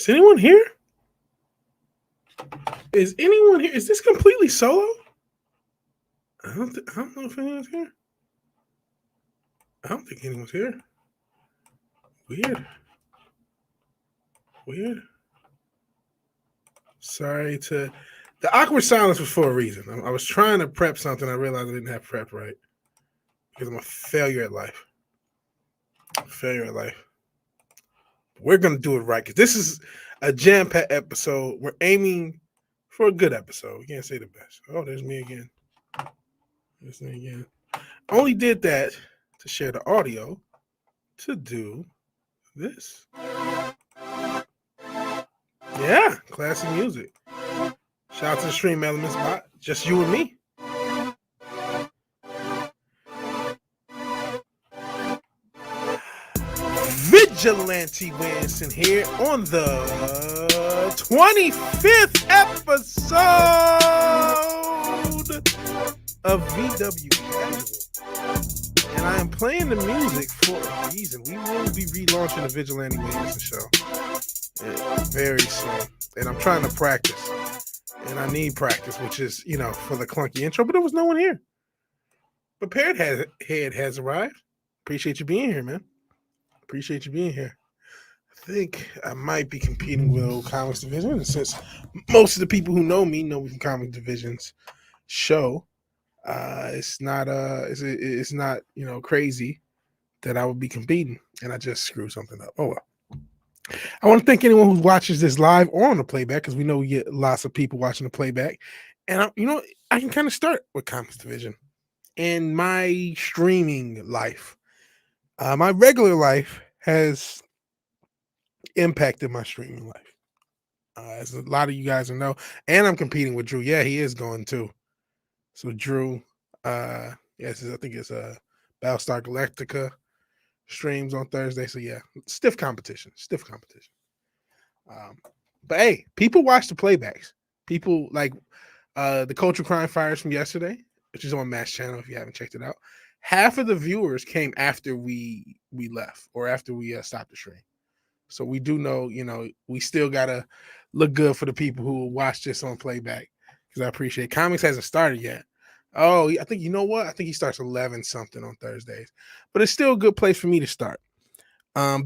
Is anyone here? Is anyone here? Is this completely solo? I don't know if anyone's here. I don't think anyone's here. Weird. Weird. Sorry to... The awkward silence was for a reason. I was trying to prep something. I realized I didn't have prep right. Because I'm a failure at life. Failure at life. We're going to do it right. Because this is a jam-packed episode. We're aiming for a good episode. We can't say the best. Oh, there's me again. There's me again. I only did that to share the audio to do this. Yeah, classic music. Shout out to the Stream Elements bot. Just you and me. VigilanteWilliamson here on the 25th episode of VW Casual. And I am playing the music for a reason. We will be relaunching the VigilanteWilliamson show very soon. And I'm trying to practice. And I need practice, which is, for the clunky intro. But there was no one here. Prepared Head has arrived. Appreciate you being here, man. Appreciate you being here. I think I might be competing with Old Comics Division. And since most of the people who know me know me from Comics Division's show, it's not crazy that I would be competing. And I just screwed something up. Oh, well. I want to thank anyone who watches this live or on the playback, because we know we get lots of people watching the playback. And I can kind of start with Comics Division and my streaming life. My regular life has impacted my streaming life, as a lot of you guys know. And I'm competing with Drew. Yeah, he is going too. So Drew, yes, I think it's Battlestar Galactica streams on Thursday. So yeah, stiff competition. But hey, people watch the playbacks. People like the Culture Crime Fires from yesterday, which is on Matt's channel if you haven't checked it out. Half of the viewers came after we left or after we stopped the stream. So we do know, we still gotta look good for the people who will watch this on playback, because I appreciate comics hasn't started yet. Oh, I think I think he starts 11 something on Thursdays, but it's still a good place for me to start.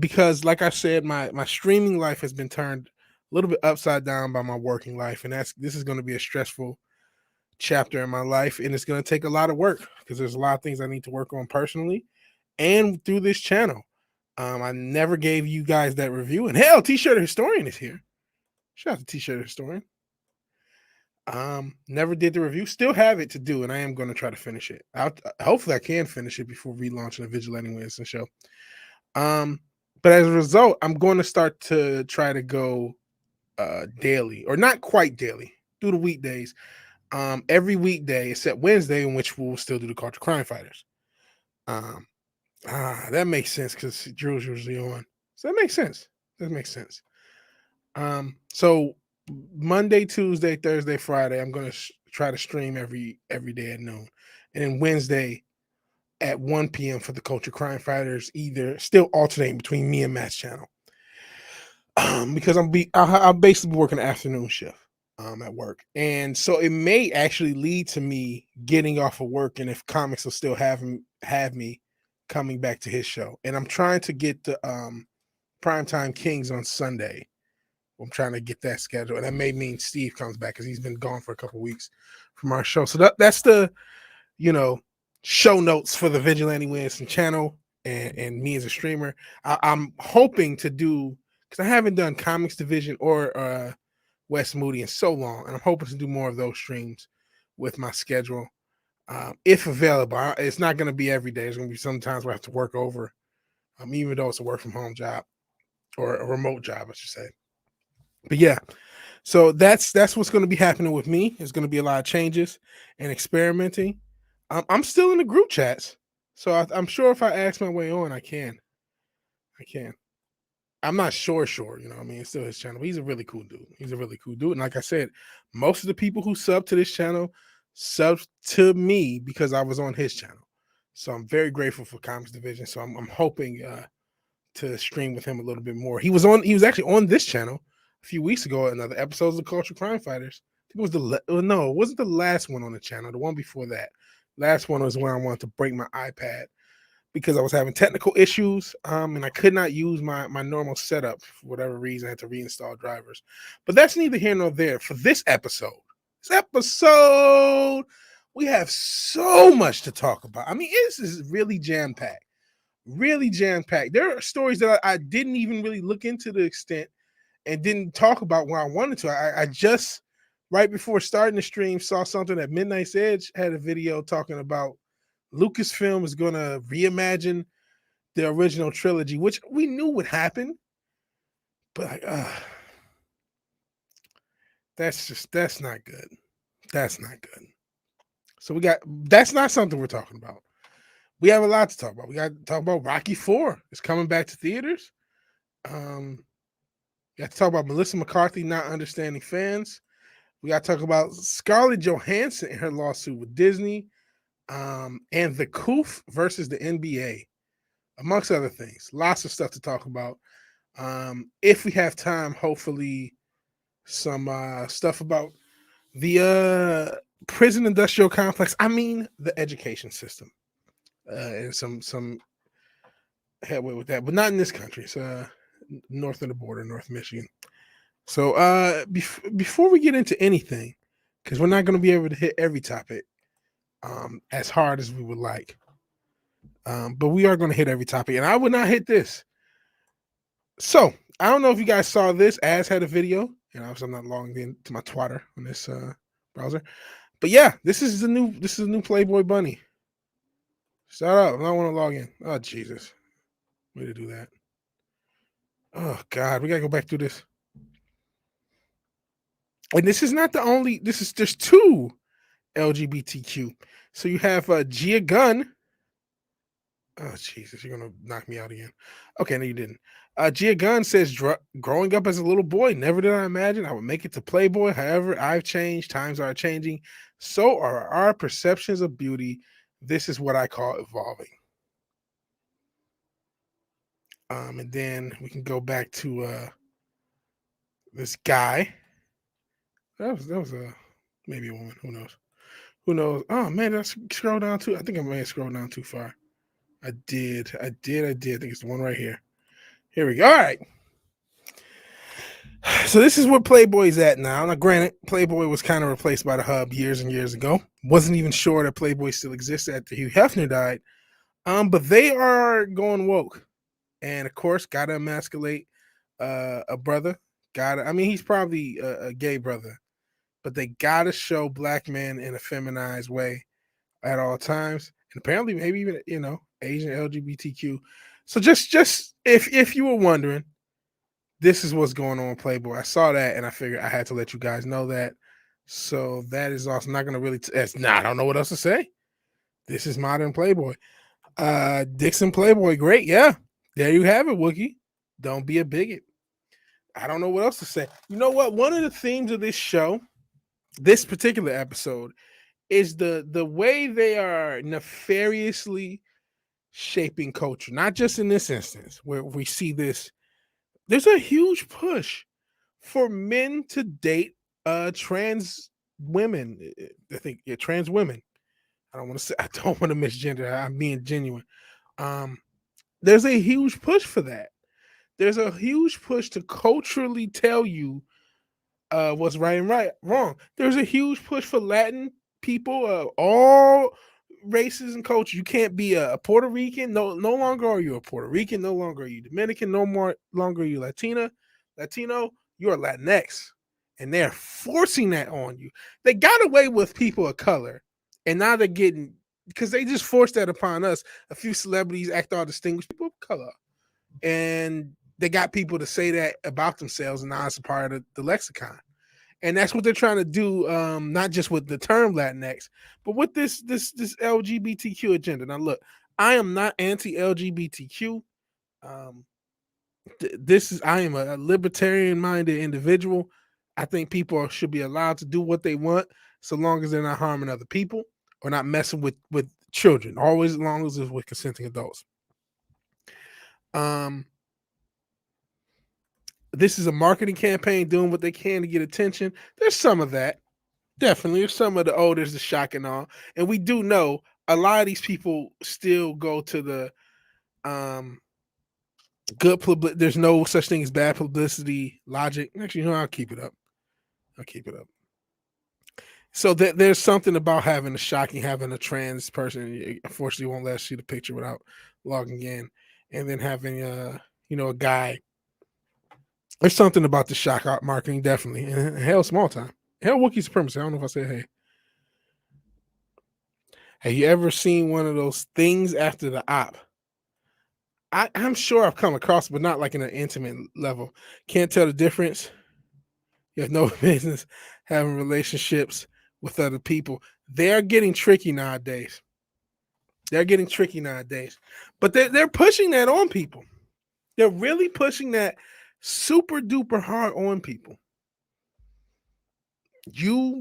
Because like I said, my streaming life has been turned a little bit upside down by my working life, and this is going to be a stressful chapter in my life, and it's going to take a lot of work because there's a lot of things I need to work on personally and through this channel. I never gave you guys that review, and hell, T-Shirt Historian is here. Shout out to T-Shirt Historian. Never did the review, still have it to do, and I am going to try to finish it. Hopefully I can finish it before relaunching the VigilanteWilliamson show. But as a result, I'm going to start to try to go daily, or not quite daily, through the weekdays. Every weekday except Wednesday, in which we'll still do the Culture Crime Fighters. That makes sense because Drew's usually on. So that makes sense. So Monday, Tuesday, Thursday, Friday, I'm going to try to stream every day at noon. And then Wednesday at 1 p.m. for the Culture Crime Fighters, either still alternating between me and Matt's channel. Because I'll basically be working an afternoon shift at work. And so it may actually lead to me getting off of work, and if comics will still have me coming back to his show. And I'm trying to get the Primetime Kings on Sunday. I'm trying to get that scheduled, and that may mean Steve comes back because he's been gone for a couple weeks from our show. So that's the show notes for the VigilanteWilliamson channel and me as a streamer. I'm hoping to do, because I haven't done Comics Division or West Moody in so long, and I'm hoping to do more of those streams with my schedule, if available. It's not going to be every day. There's going to be sometimes where I have to work over, even though it's a work from home job or a remote job, I should say. But yeah, so that's what's going to be happening with me. There's going to be a lot of changes and experimenting. I'm still in the group chats, so I'm sure if I ask my way on, I can. I'm not sure, it's still his channel. But he's a really cool dude. And like I said, most of the people who sub to this channel sub to me because I was on his channel. So I'm very grateful for Comics Division. So I'm hoping to stream with him a little bit more. He was actually on this channel a few weeks ago, another episode of the Culture Crime Fighters. I think it was no, it wasn't the last one on the channel. The one before that. Last one was when I wanted to break my iPad because I was having technical issues, and I could not use my normal setup for whatever reason. I had to reinstall drivers. But that's neither here nor there. For this episode, we have so much to talk about. I mean, this is really jam-packed. Really jam-packed. There are stories that I didn't even really look into the extent and didn't talk about when I wanted to. I just, right before starting the stream, saw something that Midnight's Edge had a video talking about Lucasfilm is going to reimagine the original trilogy, which we knew would happen. But that's not good. That's not good. So that's not something we're talking about. We have a lot to talk about. We got to talk about Rocky IV. It's coming back to theaters. We got to talk about Melissa McCarthy not understanding fans. We got to talk about Scarlett Johansson and her lawsuit with Disney, and the COOF versus the NBA, amongst other things. Lots of stuff to talk about. If we have time, hopefully some stuff about the prison industrial complex. I mean, the education system, and some headway with that, but not in this country. It's north of the border, North Michigan. So before we get into anything, because we're not going to be able to hit every topic as hard as we would like, but we are going to hit every topic, and I would not hit this. So I don't know if you guys saw this. Az had a video, and obviously I'm not logging into my Twitter on this browser, but yeah, this is a new Playboy bunny. Shut up! I don't want to log in. Oh Jesus, way to do that. Oh God, we gotta go back through this. And this is not the only. There's two LGBTQ. So you have Gia Gunn. Oh Jesus, you're gonna knock me out again. Okay, no, you didn't. Gia Gunn says, growing up as a little boy, never did I imagine I would make it to Playboy. However, I've changed. Times are changing. So are our perceptions of beauty. This is what I call evolving. And then we can go back to this guy. That was maybe a woman. Who knows? Who knows? Oh man, did I scroll down too? I think I may have scrolled down too far. I did. I think it's the one right here. Here we go. All right. So this is where Playboy's at now. Now, granted, Playboy was kind of replaced by the Hub years and years ago. Wasn't even sure that Playboy still exists after Hugh Hefner died. But they are going woke, and of course, gotta emasculate a brother. He's probably a gay brother, but they gotta show black men in a feminized way at all times. And apparently, maybe even Asian LGBTQ. So just if you were wondering, this is what's going on with Playboy. I saw that and I figured I had to let you guys know that. So that is also not going to really. I don't know what else to say. This is modern Playboy. Dixon Playboy, great. Yeah, there you have it, Wookie. Don't be a bigot. I don't know what else to say. You know what? One of the themes of this show, this particular episode, is the way they are nefariously shaping culture. Not just in this instance where we see this. There's a huge push for men to date trans women. I think trans women. I don't want to misgender. I'm being genuine. There's a huge push for that. There's a huge push to culturally tell you what's right and wrong. There's a huge push for Latin people, all races and culture. You can't be a Puerto Rican. No longer are you a Puerto Rican. No longer are you Dominican. Longer are you Latino. You're a Latinx, and they're forcing that on you. They got away with people of color, and now they're getting, because they just forced that upon us. A few celebrities act all distinguished people of color, and they got people to say that about themselves, and now it's a part of the lexicon. And that's what they're trying to do, not just with the term Latinx, but with this LGBTQ agenda. Now, look, I am not anti-LGBTQ. I am a libertarian-minded individual. I think people should be allowed to do what they want, so long as they're not harming other people or not messing with children. Always, as long as it's with consenting adults. this is a marketing campaign doing what they can to get attention. There's some of that. Definitely. There's some of the there's the shock and all. And we do know a lot of these people still go to the good publicity. There's no such thing as bad publicity logic. Actually, I'll keep it up. So there's something about having a trans person. Unfortunately, won't let us see the picture without logging in, and then having a guy. There's something about the shock art marketing, definitely, and hell, small time. Hell, Wookiee supremacy. I don't know if I said hey. Have you ever seen one of those things after the op? I'm sure I've come across, but not like in an intimate level. Can't tell the difference. You have no business having relationships with other people. They're getting tricky nowadays. But they're pushing that on people. They're really pushing that super duper hard on people. You're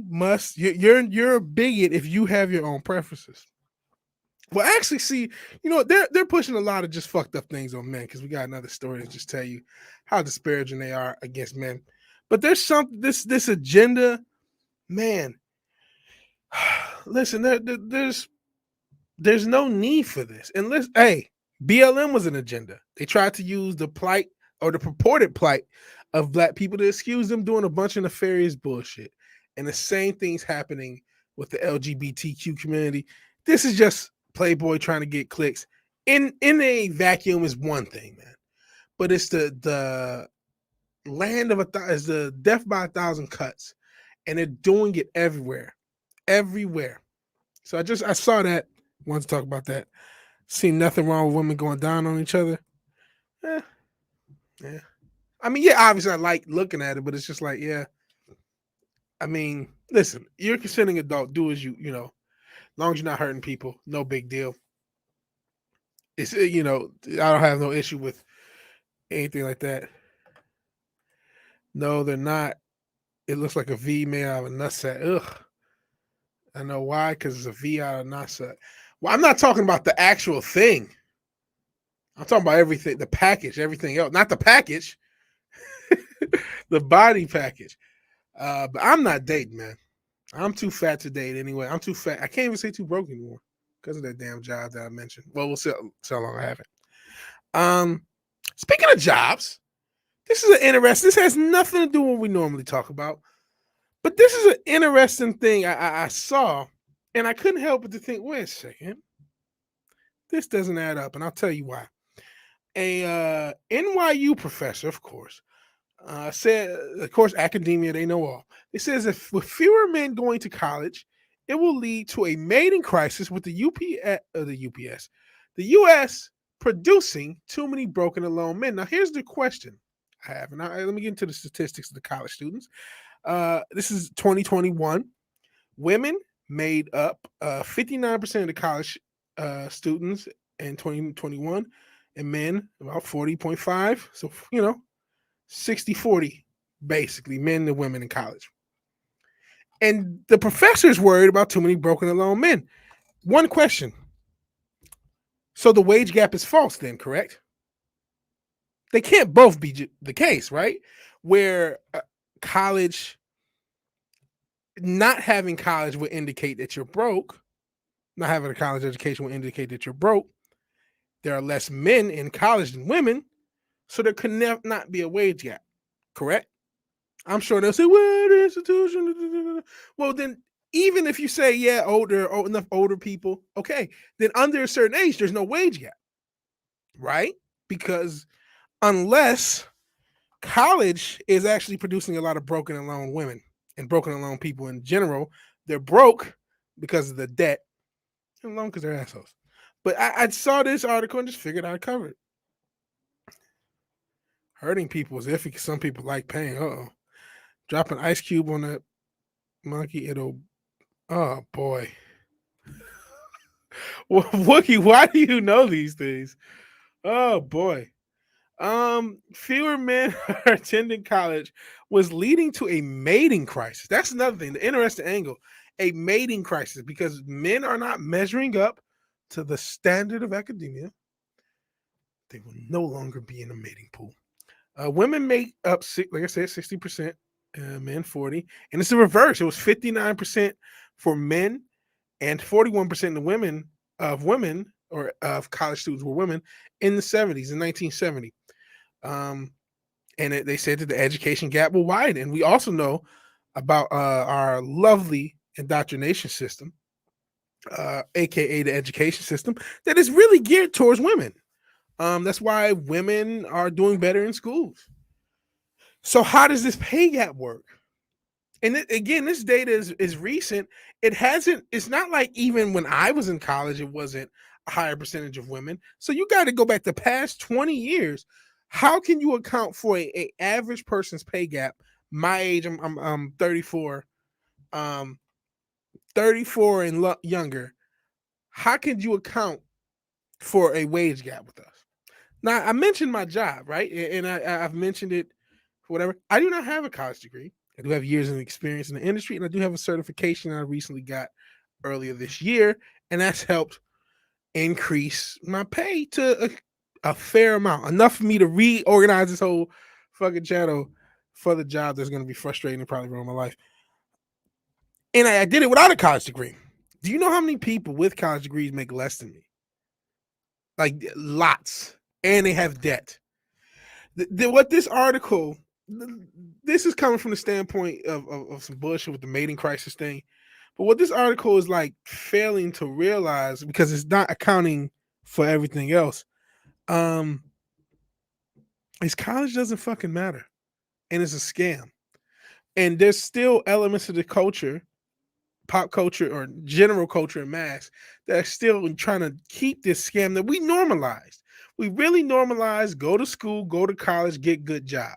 a bigot if you have your own preferences. Well, actually, see, they're pushing a lot of just fucked up things on men, because we got another story to just tell you how disparaging they are against men. But there's this agenda, man. Listen, there's no need for this. And BLM was an agenda. They tried to use the plight or the purported plight of black people to excuse them doing a bunch of nefarious bullshit. And the same thing's happening with the LGBTQ community. This is just Playboy trying to get clicks. In a vacuum is one thing, man. But it's the land of is the death by 1,000 cuts. And they're doing it everywhere. So I saw that. Wanted to talk about that. See nothing wrong with women going down on each other. Yeah. I mean, yeah, obviously I like looking at it, but it's just like, yeah. I mean, listen, you're a consenting adult. Do as as long as you're not hurting people, no big deal. It's I don't have no issue with anything like that. No, they're not. It looks like a V made out of a nutsack. Ugh. I know why, because it's a V out of a nutsack. Well, I'm not talking about the actual thing. I'm talking about everything, the package, everything else. Not the package, the body package. But I'm not dating, man. I'm too fat to date anyway. I'm too fat. I can't even say too broke anymore because of that damn job that I mentioned. Well, we'll see how long I have it. Speaking of jobs, this is an interesting. This has nothing to do with what we normally talk about, but this is an interesting thing I saw, and I couldn't help but to think, wait a second, this doesn't add up, and I'll tell you why. A NYU professor, of course, said, of course, academia, they know all. It says if with fewer men going to college, it will lead to a mating crisis with the U.S. producing too many broken and alone men. Now, here's the question I have, and let me get into the statistics of the college students. This is 2021. Women made up 59% of the college students in 2021, and men about 40.5. So 60-40, basically, men and women in college. And the professor's worried about too many broken and alone men. One question. So the wage gap is false then, correct? They can't both be the case, right? Where not having college would indicate that you're broke. Not having a college education would indicate that you're broke. There are less men in college than women, so there could not be a wage gap, correct? I'm sure they'll say, well, the institution. Well, then, even if you say, yeah, enough older people, okay, then under a certain age, there's no wage gap, right? Because unless college is actually producing a lot of broken and alone women and broken and alone people in general, they're broke because of the debt and alone because they're assholes. But I saw this article and just figured I'd cover it. Hurting people is iffy because some people like pain. Drop an ice cube on that monkey, it'll. Oh boy. Well, Wookie, why do you know these things? Oh boy. Fewer men are attending college was leading to a mating crisis. That's another thing, the interesting angle. A mating crisis because men are not measuring up to the standard of academia. They will no longer be in a mating pool. Women make up, like I said, 60%, men 40, and it's the reverse. It was 59% for men and 41% of women or of college students were women in the 70s, in 1970. Um, and they said that the education gap will widen. We also know about our lovely indoctrination system, aka the education system, that is really geared towards women. That's why women are doing better in schools. So how does this pay gap work? And again, this data is recent. It hasn't. It's not like even when I was in college, it wasn't a higher percentage of women. So you got to go back the past 20 years. How can you account for a average person's pay gap? My age, I'm 34, 34 and younger. How can you account for a wage gap with us? Now, I mentioned my job, right? And I've mentioned it, whatever. I do not have a college degree. I do have years of experience in the industry, and I do have a certification I recently got earlier this year, and that's helped increase my pay to a fair amount, enough for me to reorganize this whole fucking channel for the job that's going to be frustrating and probably ruin my life. And I did it without a college degree. Do you know how many people with college degrees make less than me? Like lots, and they have debt. What this article, this is coming from the standpoint of some bullshit with the mating crisis thing. But what this article is like failing to realize, because it's not accounting for everything else, is college doesn't fucking matter. And it's a scam. And there's still elements of the culture, pop culture or general culture and mass, that are still trying to keep this scam that we normalized. We really normalized go to school, go to college, get good job.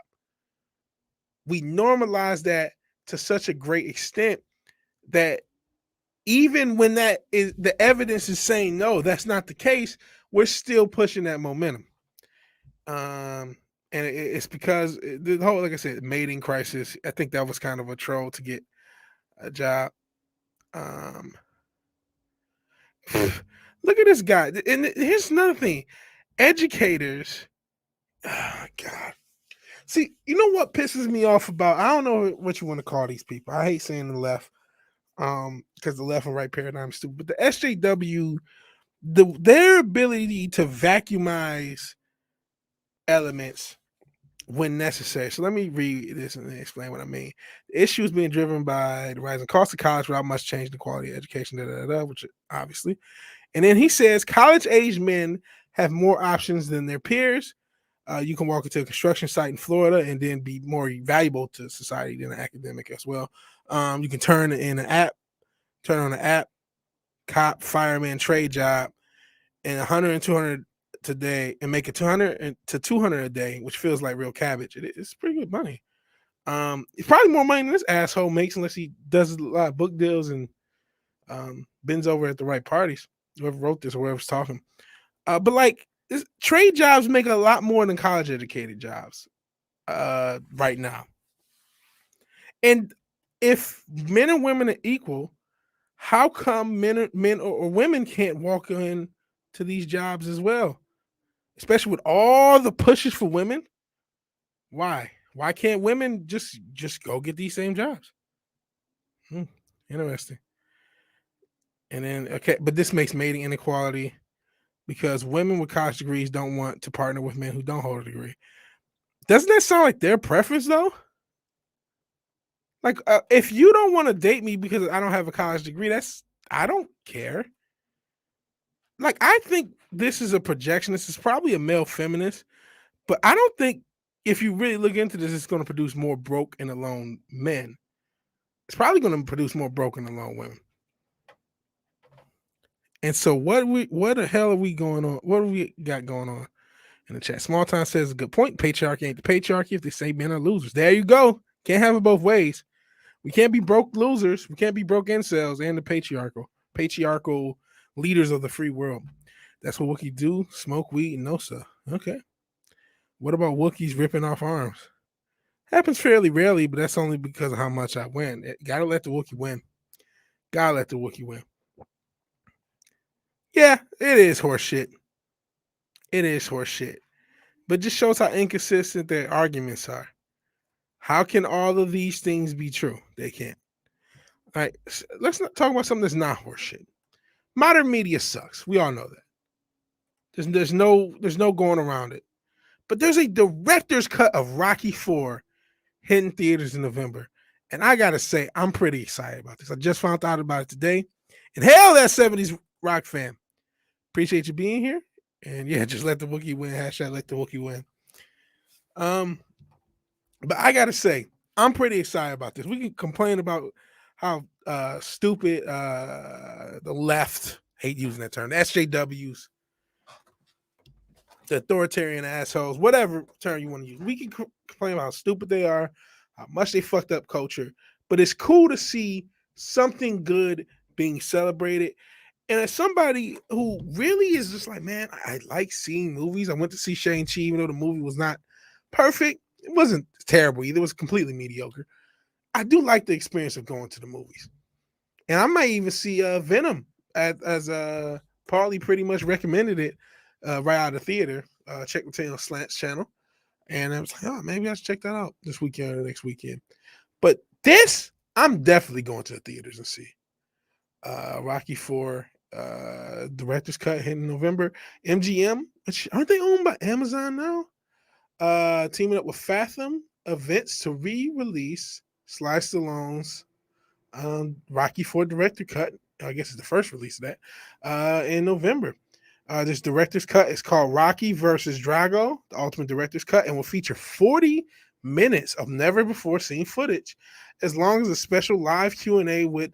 We normalized that to such a great extent that even when that is the evidence is saying no, that's not the case, we're still pushing that momentum. And it's because the whole, like I said, mating crisis. I think that was kind of a troll to get a job. Look at this guy. And here's another thing: educators. Oh God. See, you know what pisses me off about? I don't know what you want to call these people. I hate saying the left, because the left and right paradigm is stupid. But the SJW, their ability to vacuumize elements when necessary. So let me read this and explain what I mean. The issue is being driven by the rising cost of college without much change in the quality of education, which obviously. And then he says college-age men have more options than their peers. You can walk into a construction site in Florida and then be more valuable to society than an academic as well. You can turn on an app, cop, fireman, trade job, and 100 and 200 today, and make it 200 to 200 a day, which feels like real cabbage. It's pretty good money. It's probably more money than this asshole makes unless he does a lot of book deals and bends over at the right parties. Whoever wrote this or whoever's talking. But like trade jobs make a lot more than college educated jobs right now. And if men and women are equal, how come men or women can't walk in to these jobs as well? Especially with all the pushes for women. Why? Why can't women just go get these same jobs? Interesting. And then okay, but this makes mating inequality because women with college degrees don't want to partner with men who don't hold a degree. Doesn't that sound like their preference though? Like if you don't want to date me because I don't have a college degree, I don't care. Like I think this is a projection. This is probably a male feminist, but I don't think if you really look into this, it's going to produce more broke and alone men. It's probably going to produce more broke and alone women. And so what the hell are we going on? What do we got going on in the chat? Small Time says a good point. Patriarchy ain't the patriarchy if they say men are losers. There you go. Can't have it both ways. We can't be broke losers. We can't be broke incels and the patriarchal leaders of the free world. That's what Wookiees do. Smoke weed and no stuff. Okay. What about Wookiees ripping off arms? Happens fairly rarely, but that's only because of how much I win. Gotta let the Wookiee win. Gotta let the Wookiee win. Yeah, it is horseshit. It is horseshit. but just shows how inconsistent their arguments are. How can all of these things be true? They can't. All right, let's not talk about something that's not horseshit. Modern media sucks. We all know that. There's no going around it. But there's a director's cut of Rocky 4 hitting theaters in November. And I gotta say, I'm pretty excited about this. I just found out about it today. And hell, that 70s rock fan. Appreciate you being here. And yeah, just let the Wookiee win. Hashtag let the Wookiee win. But I gotta say, I'm pretty excited about this. We can complain about how stupid the left, hate using that term, the SJWs, the authoritarian assholes, whatever term you want to use. We can complain about how stupid they are, how much they fucked up culture, but it's cool to see something good being celebrated. And as somebody who really is just like, man, I like seeing movies. I went to see Shang-Chi, even though the movie was not perfect. It wasn't terrible either. It was completely mediocre. I do like the experience of going to the movies. And I might even see Venom as Paulie pretty much recommended it right out of the theater. Check the Taylor Slants channel. And I was like, oh, maybe I should check that out this weekend or next weekend. But this, I'm definitely going to the theaters and see. Rocky 4 director's cut hitting November. MGM, aren't they owned by Amazon now? Teaming up with Fathom Events to re-release Sly Stallone's Rocky 4 director cut. I guess it's the first release of that in November. This director's cut is called Rocky versus Drago, the ultimate director's cut, and will feature 40 minutes of never before seen footage, as long as a special live Q&A with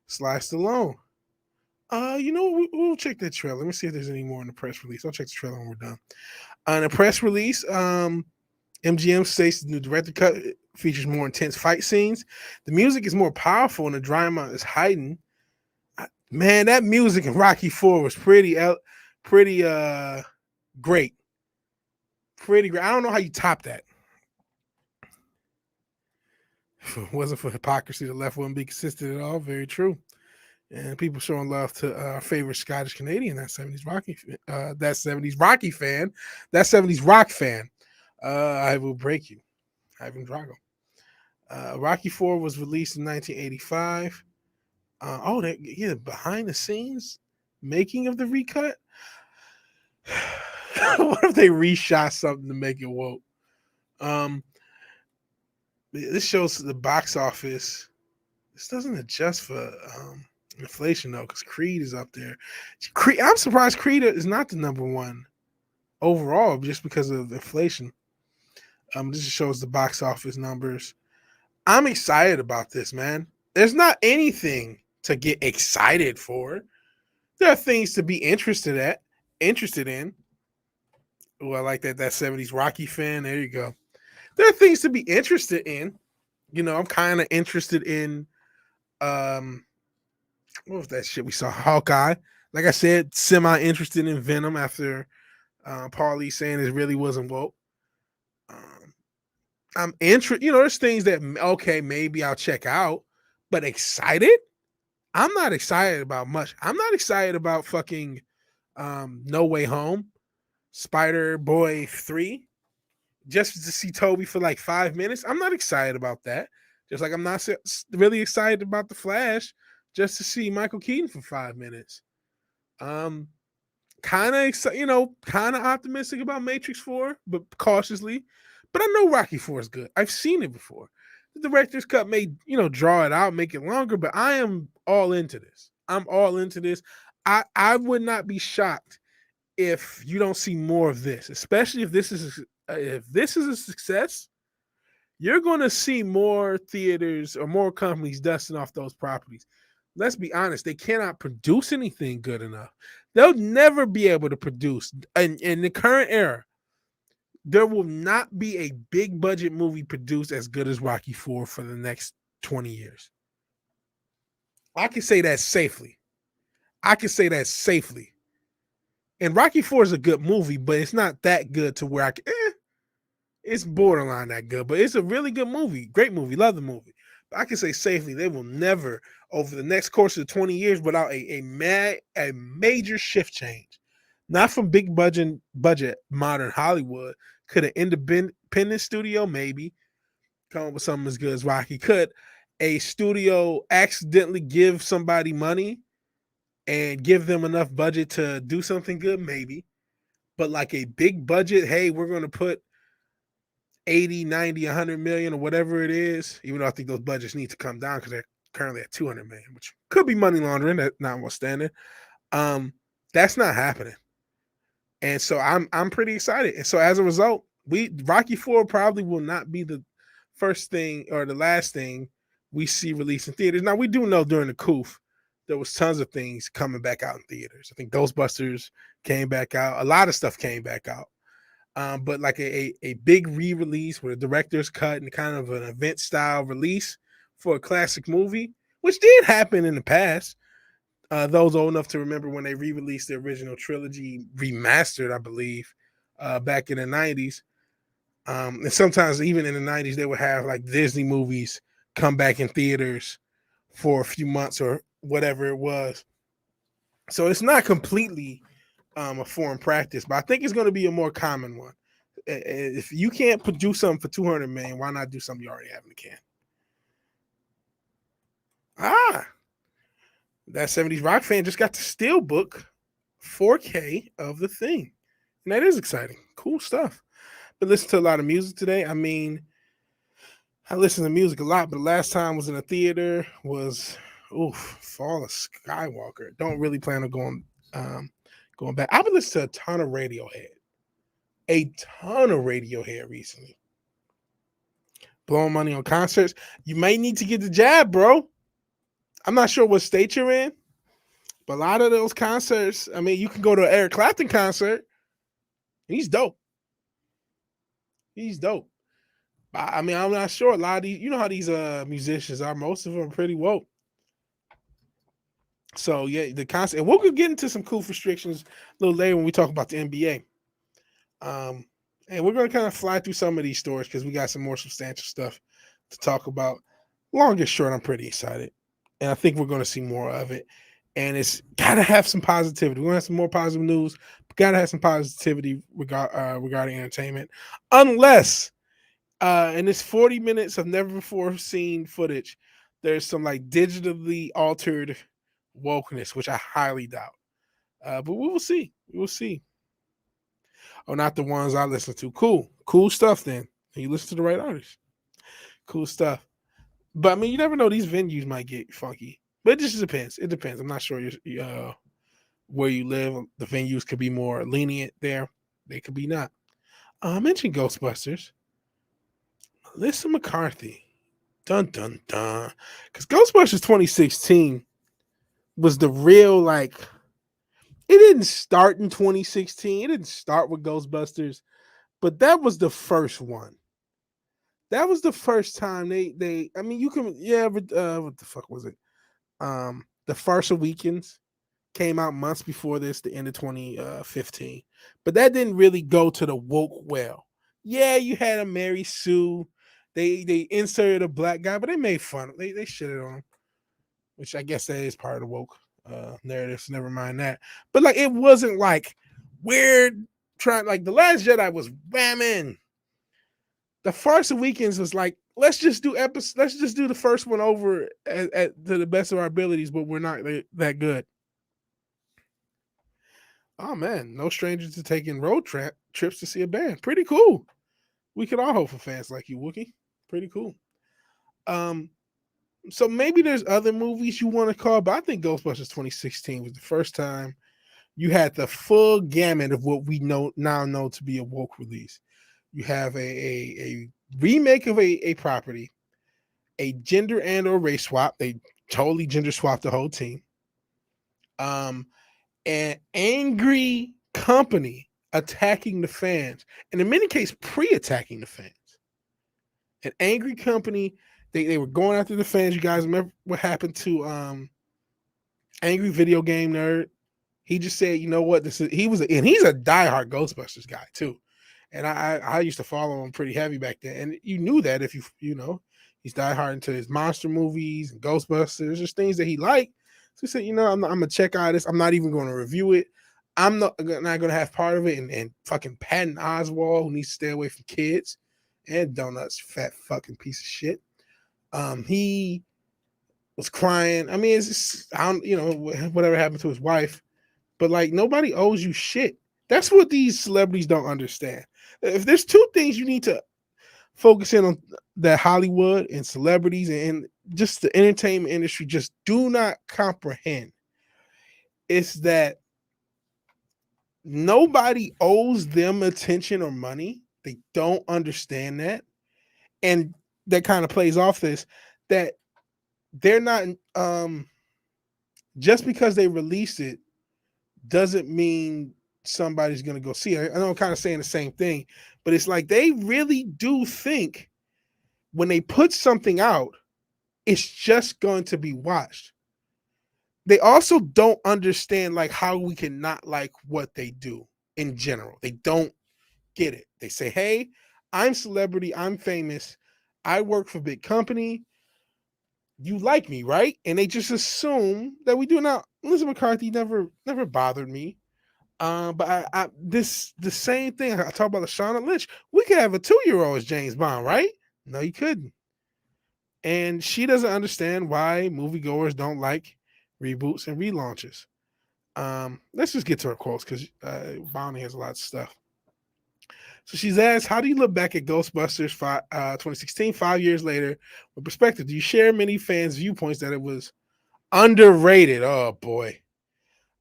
Sly Stallone. We'll check that trailer. Let me see if there's any more in the press release. I'll check the trailer when we're done. On the press release, MGM states the new director cut features more intense fight scenes. The music is more powerful and the drama is heightened. Man, that music in Rocky 4 was pretty great. Pretty great. I don't know how you top that. If it wasn't for hypocrisy, the left wouldn't be consistent at all. Very true. And people showing love to our favorite Scottish Canadian, that 70s Rocky fan, that 70s rock fan. I will break you, Ivan Drago. Rocky 4 was released in 1985. Behind the scenes making of the recut. What if they reshot something to make it woke? This shows the box office. This doesn't adjust for inflation though, because Creed is up there. I'm surprised Creed is not the number one overall, just because of inflation. This just shows the box office numbers. I'm excited about this, man. There's not anything to get excited for. There are things to be interested in. Oh, I like that 70s Rocky fan. There you go. There are things to be interested in. I'm kind of interested in what was that shit we saw? Hawkeye. Like I said, semi-interested in Venom after Paulie saying it really wasn't woke. I'm interested, there's things that, okay, maybe I'll check out, but excited? I'm not excited about much. I'm not excited about fucking No Way Home, Spider-Boy 3, just to see Toby for like 5 minutes. I'm not excited about that. Just like I'm not really excited about The Flash just to see Michael Keaton for 5 minutes. Kind of optimistic about Matrix 4, but cautiously. But I know Rocky 4 is good. I've seen it before. The director's cut may, draw it out, make it longer, but I am all into this. I'm all into this. I would not be shocked if you don't see more of this, especially if this is a success. You're going to see more theaters or more companies dusting off those properties. Let's be honest, they cannot produce anything good enough. They'll never be able to produce. In the current era, there will not be a big budget movie produced as good as Rocky 4 for the next 20 years. I can say that safely. And Rocky 4 is a good movie, but it's not that good to where it's borderline that good, but it's a really good movie. Great movie. Love the movie. But I can say safely, they will never, over the next course of 20 years, without a major shift change, not from big budget modern Hollywood Could an independent studio maybe come up with something as good as Rocky? Could a studio accidentally give somebody money and give them enough budget to do something good? Maybe. But like a big budget, hey, we're going to put 80, 90, 100 million or whatever it is, even though I think those budgets need to come down because they're currently at 200 million, which could be money laundering, that notwithstanding. That's not happening. And so I'm pretty excited. And so as a result, Rocky 4 probably will not be the first thing or the last thing we see released in theaters. Now, we do know during the COOF, there was tons of things coming back out in theaters. I think Ghostbusters came back out. A lot of stuff came back out. But like a big re-release with a director's cut and kind of an event style release for a classic movie, which did happen in the past. Those old enough to remember when they re-released the original trilogy remastered, I believe, back in the 90s. And sometimes even in the 90s, they would have like Disney movies come back in theaters for a few months or whatever it was. So it's not completely a foreign practice, but I think it's going to be a more common one. If you can't produce something for 200 million, why not do something you already have in the can? That 70s rock fan just got the steelbook 4K of The Thing. And that is exciting. Cool stuff. But listen to a lot of music today. I mean, I listen to music a lot, but the last time I was in a theater was Fall of Skywalker. Don't really plan on going back. I've been listening to a ton of Radiohead recently. Blowing money on concerts. You may need to get the jab, bro. I'm not sure what state you're in, but a lot of those concerts, I mean, you can go to an Eric Clapton concert. He's dope. I mean, I'm not sure. A lot of these, you know how these musicians are. Most of them are pretty woke. So yeah, the concert, and we'll get into some cool restrictions a little later when we talk about the NBA. And we're going to kind of fly through some of these stories because we got some more substantial stuff to talk about. Long and short, I'm pretty excited, and I think we're going to see more of it. And it's got to have some positivity. We're going to have some more positive news, but got to have some positivity regarding entertainment, unless in this 40 minutes of never before seen footage, there's some like digitally altered wokeness, which I highly doubt. But we will see. We will see. Oh, not the ones I listen to. Cool stuff. Then you listen to the right artists. Cool stuff. But I mean, you never know. These venues might get funky, but it just depends. It depends. I'm not sure where you live. The venues could be more lenient there. They could be not. I mentioned Ghostbusters. Melissa McCarthy. Dun dun dun. Because Ghostbusters 2016 was the real like. It didn't start in 2016. It didn't start with Ghostbusters, but that was the first one. That was the first time they. I mean, you can but what the fuck was it? The Farce Awakens came out months before this, the end of 2015, but that didn't really go to the woke well. Yeah, you had a Mary Sue. They inserted a black guy, but they made fun. They shitted on him, which I guess that is part of the woke narratives. Never mind that. But like, it wasn't like weird trying. Like the Last Jedi was whamming. The Farce Weekends was like, let's just do the first one over to the best of our abilities, but we're not that good. Oh man, no strangers to taking road trips to see a band. Pretty cool. We could all hope for fans like you, Wookie. Pretty cool. So maybe there's other movies you want to call, but I think Ghostbusters 2016 was the first time you had the full gamut of what we now know to be a woke release. You have a remake of a property, a gender and or race swap. They totally gender swapped the whole team. An angry company attacking the fans, and in many cases, pre-attacking the fans. An angry company. They were going after the fans. You guys remember what happened to Angry Video Game Nerd? He just said, you know what, he's a diehard Ghostbusters guy too. And I used to follow him pretty heavy back then. And you knew that if you know, he's diehard into his monster movies and Ghostbusters, just things that he liked. So he said, I'm gonna check out this. I'm not even going to review it. I'm not gonna have part of it. And fucking Patton Oswalt, who needs to stay away from kids, and Donuts, fat fucking piece of shit. He was crying. I mean, it's just, I don't, whatever happened to his wife, but like nobody owes you shit. That's what these celebrities don't understand. If there's two things you need to focus in on, that Hollywood and celebrities and just the entertainment industry just do not comprehend, it's that nobody owes them attention or money. They don't understand that. And that kind of plays off this, that they're not, just because they released it doesn't mean somebody's going to go see it. I know I'm kind of saying the same thing, but it's like they really do think when they put something out, it's just going to be watched. They also don't understand like how we can not like what they do in general. They don't get it. They say, hey, I'm celebrity, I'm famous, I work for big company, you like me, right? And they just assume that we do. Now, Melissa McCarthy never bothered me. But the same thing. I talk about Lashana Lynch. We could have a 2-year-old as James Bond, right? No, you couldn't. And she doesn't understand why moviegoers don't like reboots and relaunches. Let's just get to her quotes because Bonnie has a lot of stuff. So she's asked, how do you look back at Ghostbusters 2016, 5 years later, with perspective? Do you share many fans' viewpoints that it was underrated? Oh, boy.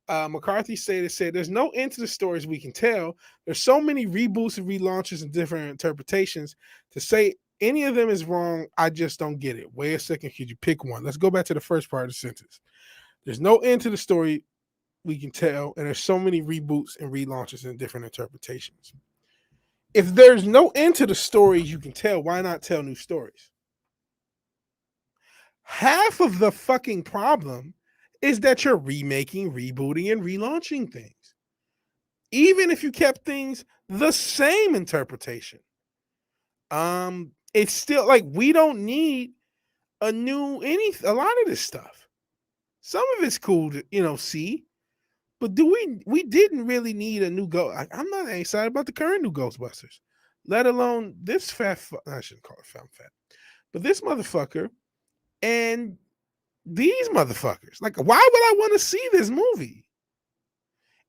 McCarthy said, there's no end to the stories we can tell. There's so many reboots and relaunches and different interpretations. To say any of them is wrong, I just don't get it. Wait a second, could you pick one? Let's go back to the first part of the sentence. There's no end to the story we can tell, and there's so many reboots and relaunches and different interpretations. If there's no end to the stories you can tell, why not tell new stories? Half of the fucking problem is that you're remaking, rebooting, and relaunching things. Even if you kept things the same interpretation. It's still like we don't need a lot of this stuff. Some of it's cool to, see, but we didn't really need a new I'm not excited about the current new Ghostbusters, let alone this I shouldn't call it fat, but this motherfucker and these motherfuckers. Like, why would I want to see this movie?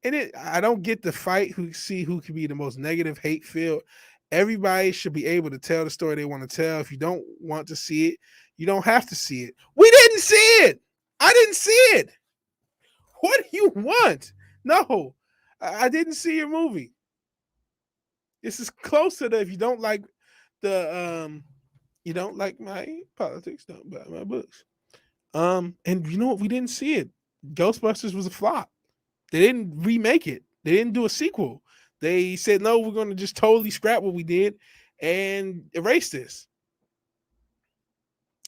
And I don't get the fight who can be the most negative, hate filled. Everybody should be able to tell the story they want to tell. If you don't want to see it, you don't have to see it. We didn't see it. I didn't see it. What do you want? No, I didn't see your movie. This is closer to if you don't like you don't like my politics, don't buy my books. And you know what? We didn't see it. Ghostbusters was a flop. They didn't remake it. They didn't do a sequel. They said, no, we're going to just totally scrap what we did and erase this.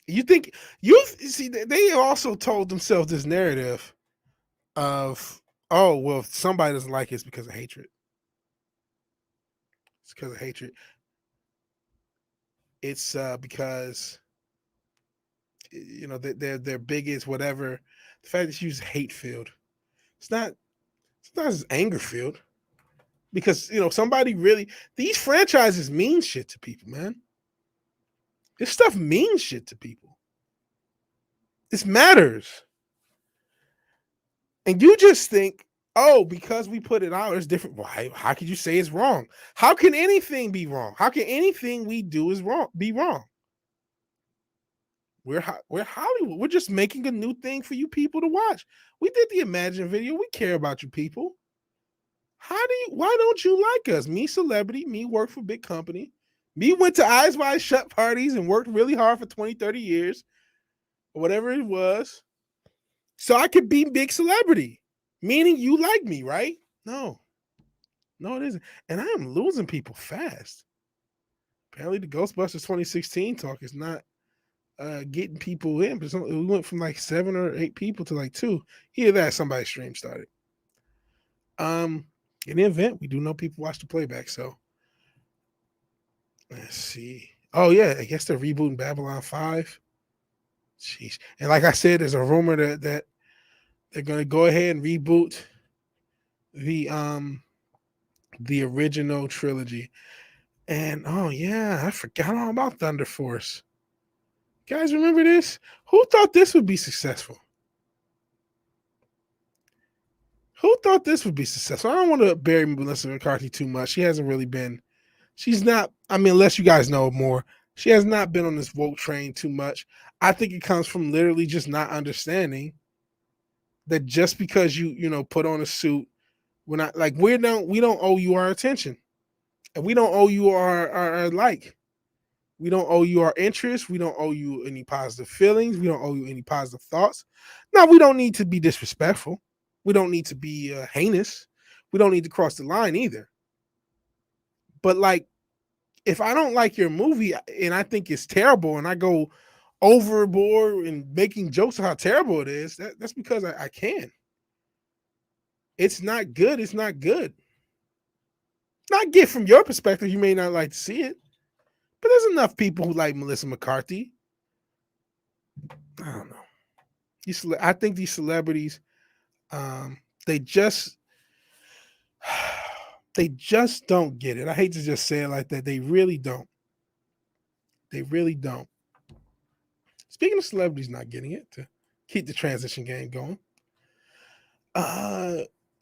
They also told themselves this narrative of, oh, well, if somebody doesn't like it, it's because of hatred. It's because of hatred. It's because, their biggest whatever. The fact that you use hate filled. It's not as anger filled. Because, somebody really, these franchises mean shit to people, man. This stuff means shit to people. This matters. And you just think, oh, because we put it out, it's different. Why? How could you say it's wrong? How can anything be wrong? How can anything we do be wrong? We're Hollywood. We're just making a new thing for you people to watch. We did the Imagine video. We care about you people. Why don't you like us? Me, celebrity, me work for big company. Me went to Eyes Wide Shut parties and worked really hard for 20, 30 years. Or whatever it was. So I could be big celebrity. Meaning you like me, right? No, it isn't. And I am losing people fast. Apparently the Ghostbusters 2016 talk is not getting people in. But we went from like 7 or 8 people to like 2. Either that, somebody's stream started. In the event, we do know people watch the playback, so let's see. Oh yeah, I guess they're rebooting Babylon 5. Jeez. And like I said, there's a rumor that they're going to go ahead and reboot the original trilogy. And oh yeah, I forgot all about Thunder Force. Guys, remember this? Who thought this would be successful? Who thought this would be successful? I don't want to bury Melissa McCarthy too much. She hasn't really been. She's not. I mean, unless you guys know more, she has not been on this woke train too much. I think it comes from literally just not understanding that just because you know put on a suit, we're not like we don't owe you our attention, and we don't owe you our like. We don't owe you our interest. We don't owe you any positive feelings. We don't owe you any positive thoughts. Now, we don't need to be disrespectful. We don't need to be heinous. We don't need to cross the line either. But like, if I don't like your movie and I think it's terrible and I go overboard and making jokes of how terrible it is, that's because I can. It's not good. It's not good. Not good from your perspective. You may not like to see it. But there's enough people who like Melissa McCarthy. I don't know. I think these celebrities, they just don't get it. I hate to just say it like that. They really don't. They really don't. Speaking of celebrities not getting it, to keep the transition game going,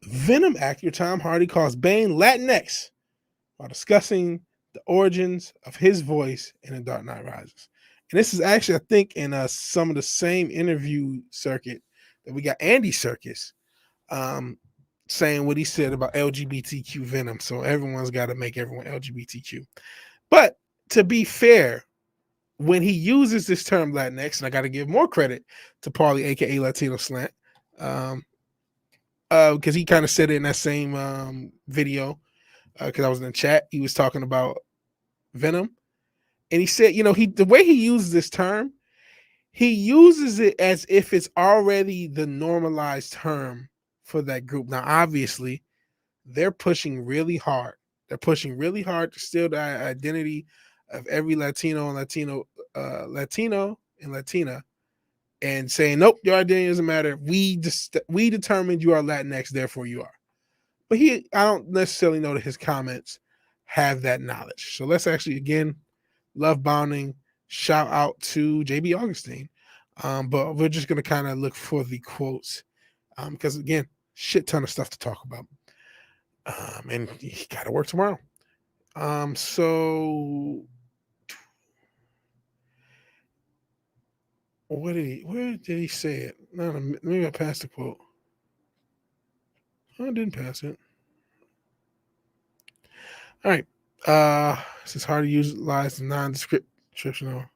Venom actor Tom Hardy calls Bane Latinx while discussing the origins of his voice in The Dark Knight Rises. And this is actually, I think, in some of the same interview circuit that we got Andy Serkis saying what he said about LGBTQ Venom. So everyone's got to make everyone LGBTQ. But to be fair, when he uses this term Latinx, and I got to give more credit to Paulie, aka Latino Slant, because he kind of said it in that same video, because I was in the chat. He was talking about Venom, and he said, the way he uses this term, he uses it as if it's already the normalized term for that group. Now, obviously, they're pushing really hard. They're pushing really hard to steal the identity of every Latino and Latino and Latina, and saying, nope, your identity doesn't matter. We determined you are Latinx, therefore you are. But I don't necessarily know that his comments have that knowledge. So let's actually, again, love bounding, shout out to JB Augustine. But we're just going to kind of look for the quotes because, again, shit ton of stuff to talk about. And he got to work tomorrow. So where did he say it? No, maybe I passed the quote. I didn't pass it. All right. This is hard to utilize the non-descriptional.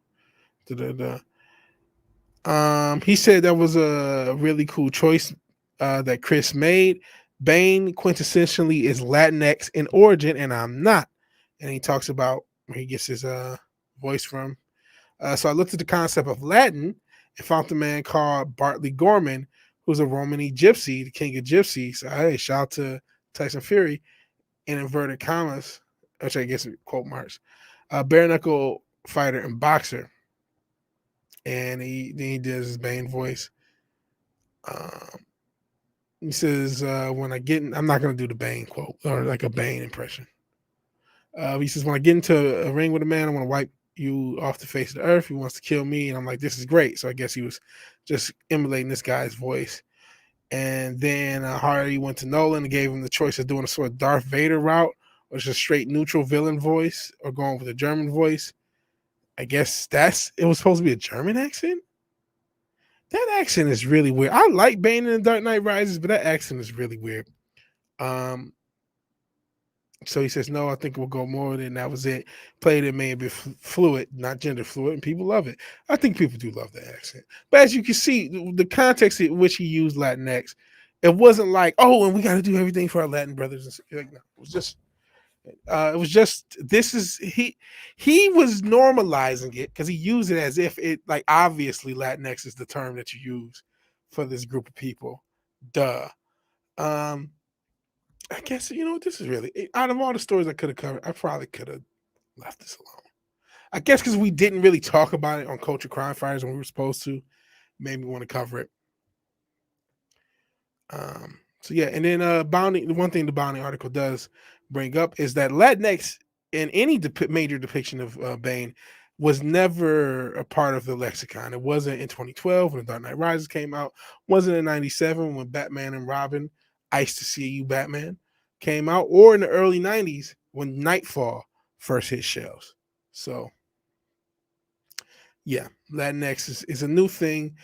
He said that was a really cool choice that Chris made. Bane quintessentially is Latinx in origin, and I'm not. And he talks about where he gets his voice from. So I looked at the concept of Latin and found a man called Bartley Gorman, who's a Romany gypsy, the king of gypsies. So, hey, shout out to Tyson Fury in inverted commas, which I guess quote marks, bare knuckle fighter and boxer. And he does his Bane voice. He says, I'm not going to do the Bane quote or like a Bane impression. He says, when I get into a ring with a man, I want to wipe you off the face of the earth. He wants to kill me. And I'm like, this is great. So I guess he was just emulating this guy's voice. And then Hardy went to Nolan and gave him the choice of doing a sort of Darth Vader route, or just a straight neutral villain voice, or going with a German voice. I guess it was supposed to be a German accent. That accent is really weird. I like Bane in The Dark Knight Rises, but that accent is really weird. So he says, no, I think we'll go more than that was it. Played it may be fluid, not gender fluid, and people love it. I think people do love the accent. But as you can see, the context in which he used Latinx, it wasn't like, oh, and we got to do everything for our Latin brothers. Like, no, it was just this is he was normalizing it because he used it as if it, like, obviously Latinx is the term that you use for this group of people. Duh. I guess, this is really, out of all the stories I could have covered, I probably could have left this alone. I guess because we didn't really talk about it on Culture Crime Fighters when we were supposed to. Made me want to cover it. So yeah, and then Bounty. The one thing the Bounty article does bring up is that Latinx in any major depiction of Bane was never a part of the lexicon. It wasn't in 2012 when The Dark Knight Rises came out. Wasn't in '97 when Batman and Robin, Ice to See You Batman came out, or in the early '90s when Nightfall first hit shelves. So yeah, Latinx is a new thing.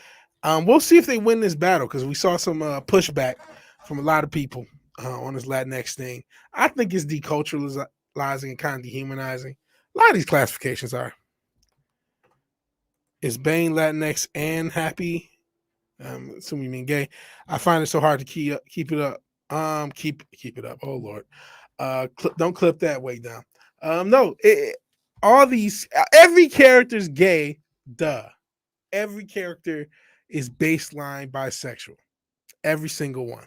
We'll see if they win this battle because we saw some pushback from a lot of people on this Latinx thing. I think it's deculturalizing and kind of dehumanizing. A lot of these classifications are. Is Bane Latinx and happy? Assuming you mean gay. I find it so hard to keep it up. Keep it up. Oh Lord. Don't clip that way down. No, all these every character's gay. Duh. Every character is baseline bisexual. Every single one.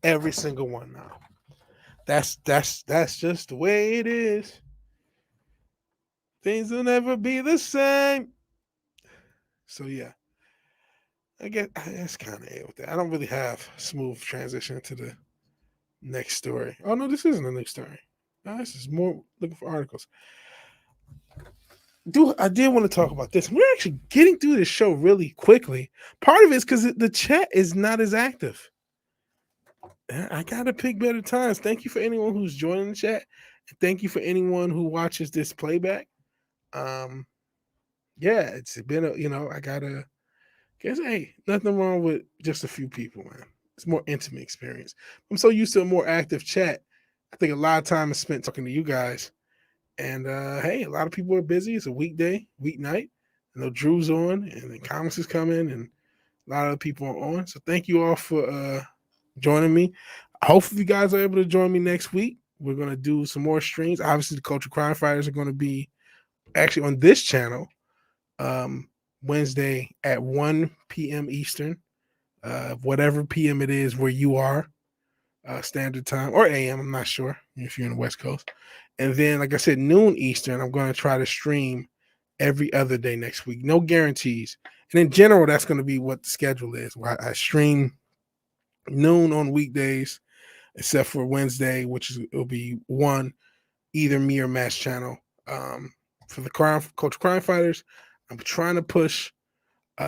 Every single one now. That's just the way it is. Things will never be the same. So yeah. I guess that's kind of it with that. I don't really have smooth transition to the next story. Oh no, this isn't the next story. No, this is more looking for articles. I did want to talk about this. We're actually getting through this show really quickly. Part of it is because the chat is not as active. I gotta pick better times. Thank you for anyone who's joining the chat. And thank you for anyone who watches this playback. Yeah, it's been I gotta guess hey, nothing wrong with just a few people, man. It's a more intimate experience. I'm so used to a more active chat. I think a lot of time is spent talking to you guys. And hey, a lot of people are busy. It's a weekday, weeknight. I know Drew's on, and then Comics is coming, and a lot of people are on. So thank you all for joining me. Hopefully, you guys are able to join me next week. We're going to do some more streams. Obviously, the Culture Crime Fighters are going to be actually on this channel Wednesday at 1 p.m. Eastern, whatever p.m. it is where you are, standard time, or a.m. I'm not sure if you're in the West Coast. And then, like I said, noon Eastern, I'm going to try to stream every other day next week. No guarantees. And in general, that's going to be what the schedule is. I stream noon on weekdays, except for Wednesday, it'll be 1, either me or Matt's channel. For the Culture Crime Fighters, I'm trying to push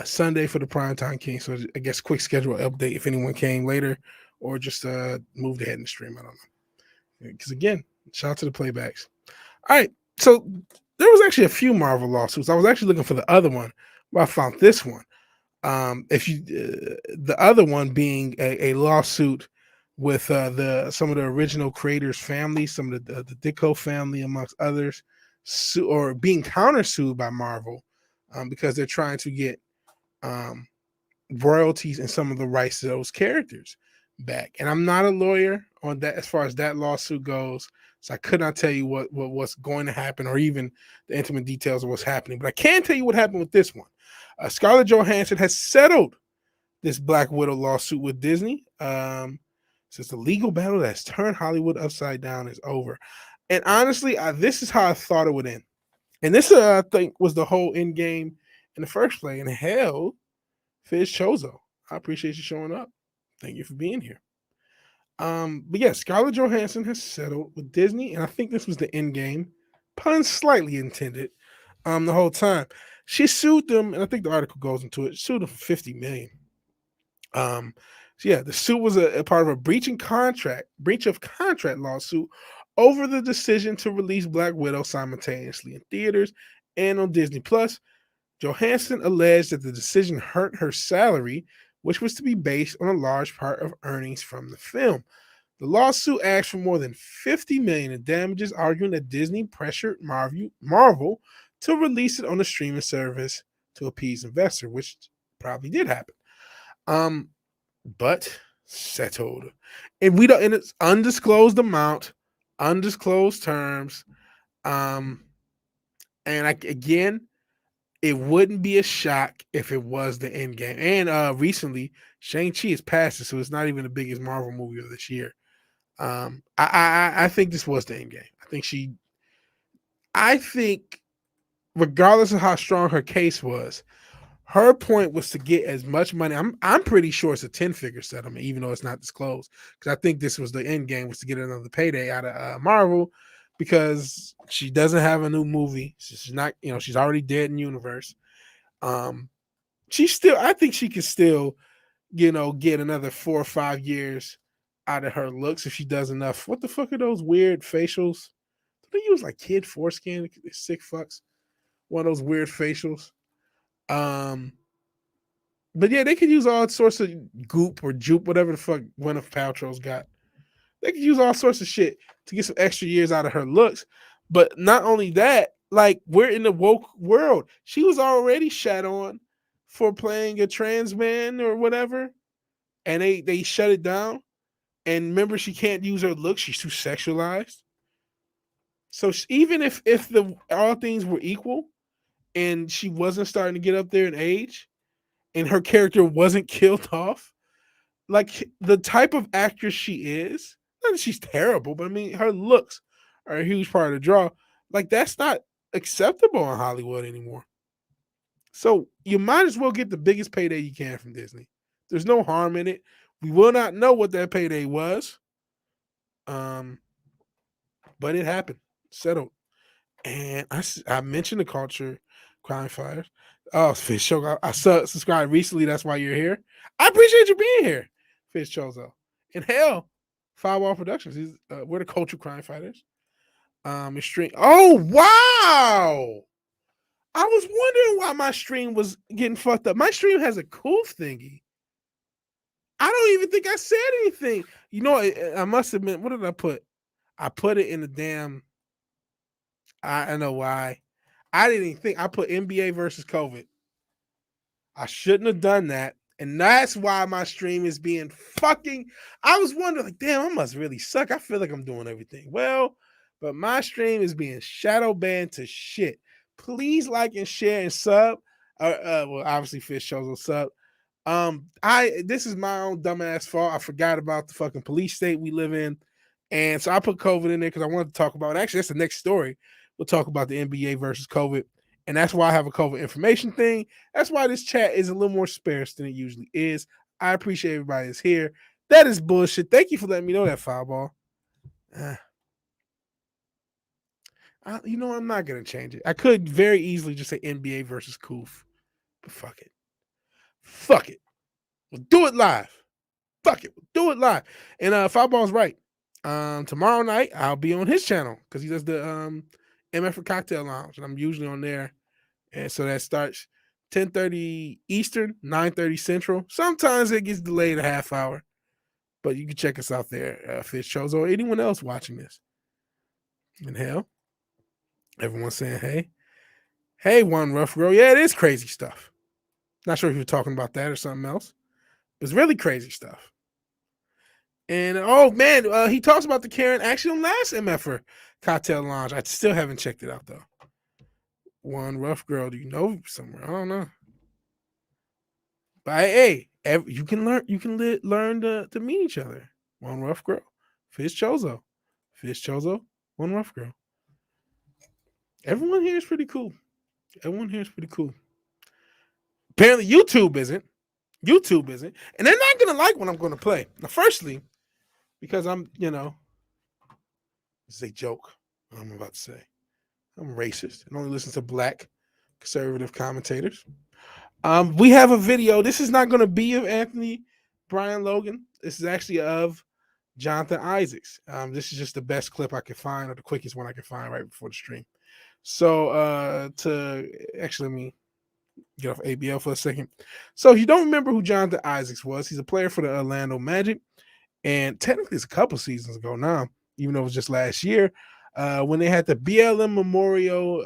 Sunday for the Primetime King. So I guess quick schedule update if anyone came later or just moved ahead in the stream. I don't know. Because again, shout out to the playbacks. All right. So there was actually a few Marvel lawsuits. I was actually looking for the other one, but I found this one. The other one being a lawsuit with some of the original creators' families, some of the Ditko family, amongst others, or being countersued by Marvel because they're trying to get royalties and some of the rights to those characters back. And I'm not a lawyer on that as far as that lawsuit goes, so I could not tell you what's going to happen or even the intimate details of what's happening. But I can tell you what happened with this one. Scarlett Johansson has settled this Black Widow lawsuit with Disney. Since the legal battle that's turned Hollywood upside down is over. And honestly, this is how I thought it would end. And this, I think, was the whole end game in the first place. And hell, Fizz Chozo, I appreciate you showing up. Thank you for being here. But yeah, Scarlett Johansson has settled with Disney, and I think this was the end game, pun slightly intended, the whole time. She sued them, and I think the article goes into it, sued them for $50 million. So yeah, the suit was a part of a breach of contract lawsuit over the decision to release Black Widow simultaneously in theaters and on Disney Plus. Johansson alleged that the decision hurt her salary, which was to be based on a large part of earnings from the film. The lawsuit asked for more than $50 million in damages, arguing that Disney pressured Marvel to release it on a streaming service to appease investors, which probably did happen. But settled. And it's undisclosed amount, undisclosed terms. And again, it wouldn't be a shock if it was the end game. And recently, Shang-Chi has passed it, so it's not even the biggest Marvel movie of this year. I think this was the end game. I think regardless of how strong her case was, Her point was to get as much money. I'm pretty sure it's a 10-figure settlement, even though it's not disclosed. Because I think this was the end game, was to get another payday out of Marvel, because she doesn't have a new movie. She's not, she's already dead in universe. I think she could still, get another 4 or 5 years out of her looks if she does enough. What the fuck are those weird facials? Do they use like kid foreskin? Sick fucks. One of those weird facials. But yeah, they could use all sorts of goop or jupe, whatever the fuck Gwyneth Paltrow's got. They could use all sorts of shit to get some extra years out of her looks. But not only that, like, we're in the woke world. She was already shat on for playing a trans man or whatever, and they shut it down. And remember, she can't use her looks; she's too sexualized. So even if the all things were equal, and she wasn't starting to get up there in age, and her character wasn't killed off, like, the type of actress she is, not that she's terrible, but I mean, her looks are a huge part of the draw. Like, that's not acceptable in Hollywood anymore. So you might as well get the biggest payday you can from Disney. There's no harm in it. We will not know what that payday was. But it happened. Settled. And I mentioned the culture crime fighters. Oh, Fish Chozo. I subscribed recently. That's why you're here. I appreciate you being here, Fish Chozo. And hell, Firewall Productions. We're the culture crime fighters. Stream. Oh, wow. I was wondering why my stream was getting fucked up. My stream has a coof thingy. I don't even think I said anything. I must have been. What did I put? I put it in the damn. I know why. I didn't even think. I put NBA versus COVID. I shouldn't have done that. And that's why my stream is being fucking. I was wondering, like, damn, I must really suck. I feel like I'm doing everything well, but my stream is being shadow banned to shit. Please like and share and sub. Well, obviously, Fish shows will sub. This is my own dumbass fault. I forgot about the fucking police state we live in, and so I put COVID in there because I wanted to talk about it. Actually, that's the next story. We'll talk about the NBA versus COVID. And that's why I have a COVID information thing. That's why this chat is a little more sparse than it usually is. I appreciate everybody that's here. That is bullshit. Thank you for letting me know that, Fireball. I'm not going to change it. I could very easily just say NBA versus Koof. But fuck it. Fuck it. We'll do it live. Fuck it. We'll do it live. And Fireball's right. Tomorrow night, I'll be on his channel because he does the MF for Cocktail Lounge. And I'm usually on there. And so that starts 10:30 Eastern, 9:30 Central. Sometimes it gets delayed a half hour, but you can check us out there, Fish Shows, or anyone else watching this. And hell, everyone's saying, hey, One Rough Girl. Yeah, it is crazy stuff. Not sure if you're talking about that or something else. It's really crazy stuff. And oh man, he talks about the Karen actually on last MFer Cocktail Lounge. I still haven't checked it out though. One Rough Girl, do you know somewhere? I don't know. But hey, you can learn. You can learn to meet each other. One Rough Girl, Fish Chozo, One Rough Girl. Everyone here is pretty cool. Apparently, YouTube isn't, and they're not gonna like what I'm gonna play. Now, firstly, because I'm, it's a joke. What I'm about to say. I'm racist and only listen to black conservative commentators. We have a video. This is not going to be of Anthony Brian Logan. This is actually of Jonathan Isaacs. This is just the best clip I could find, or the quickest one I could find right before the stream. So let me get off ABL for a second. So if you don't remember who Jonathan Isaacs was, he's a player for the Orlando Magic. And technically it's a couple seasons ago now, even though it was just last year, when they had the BLM Memorial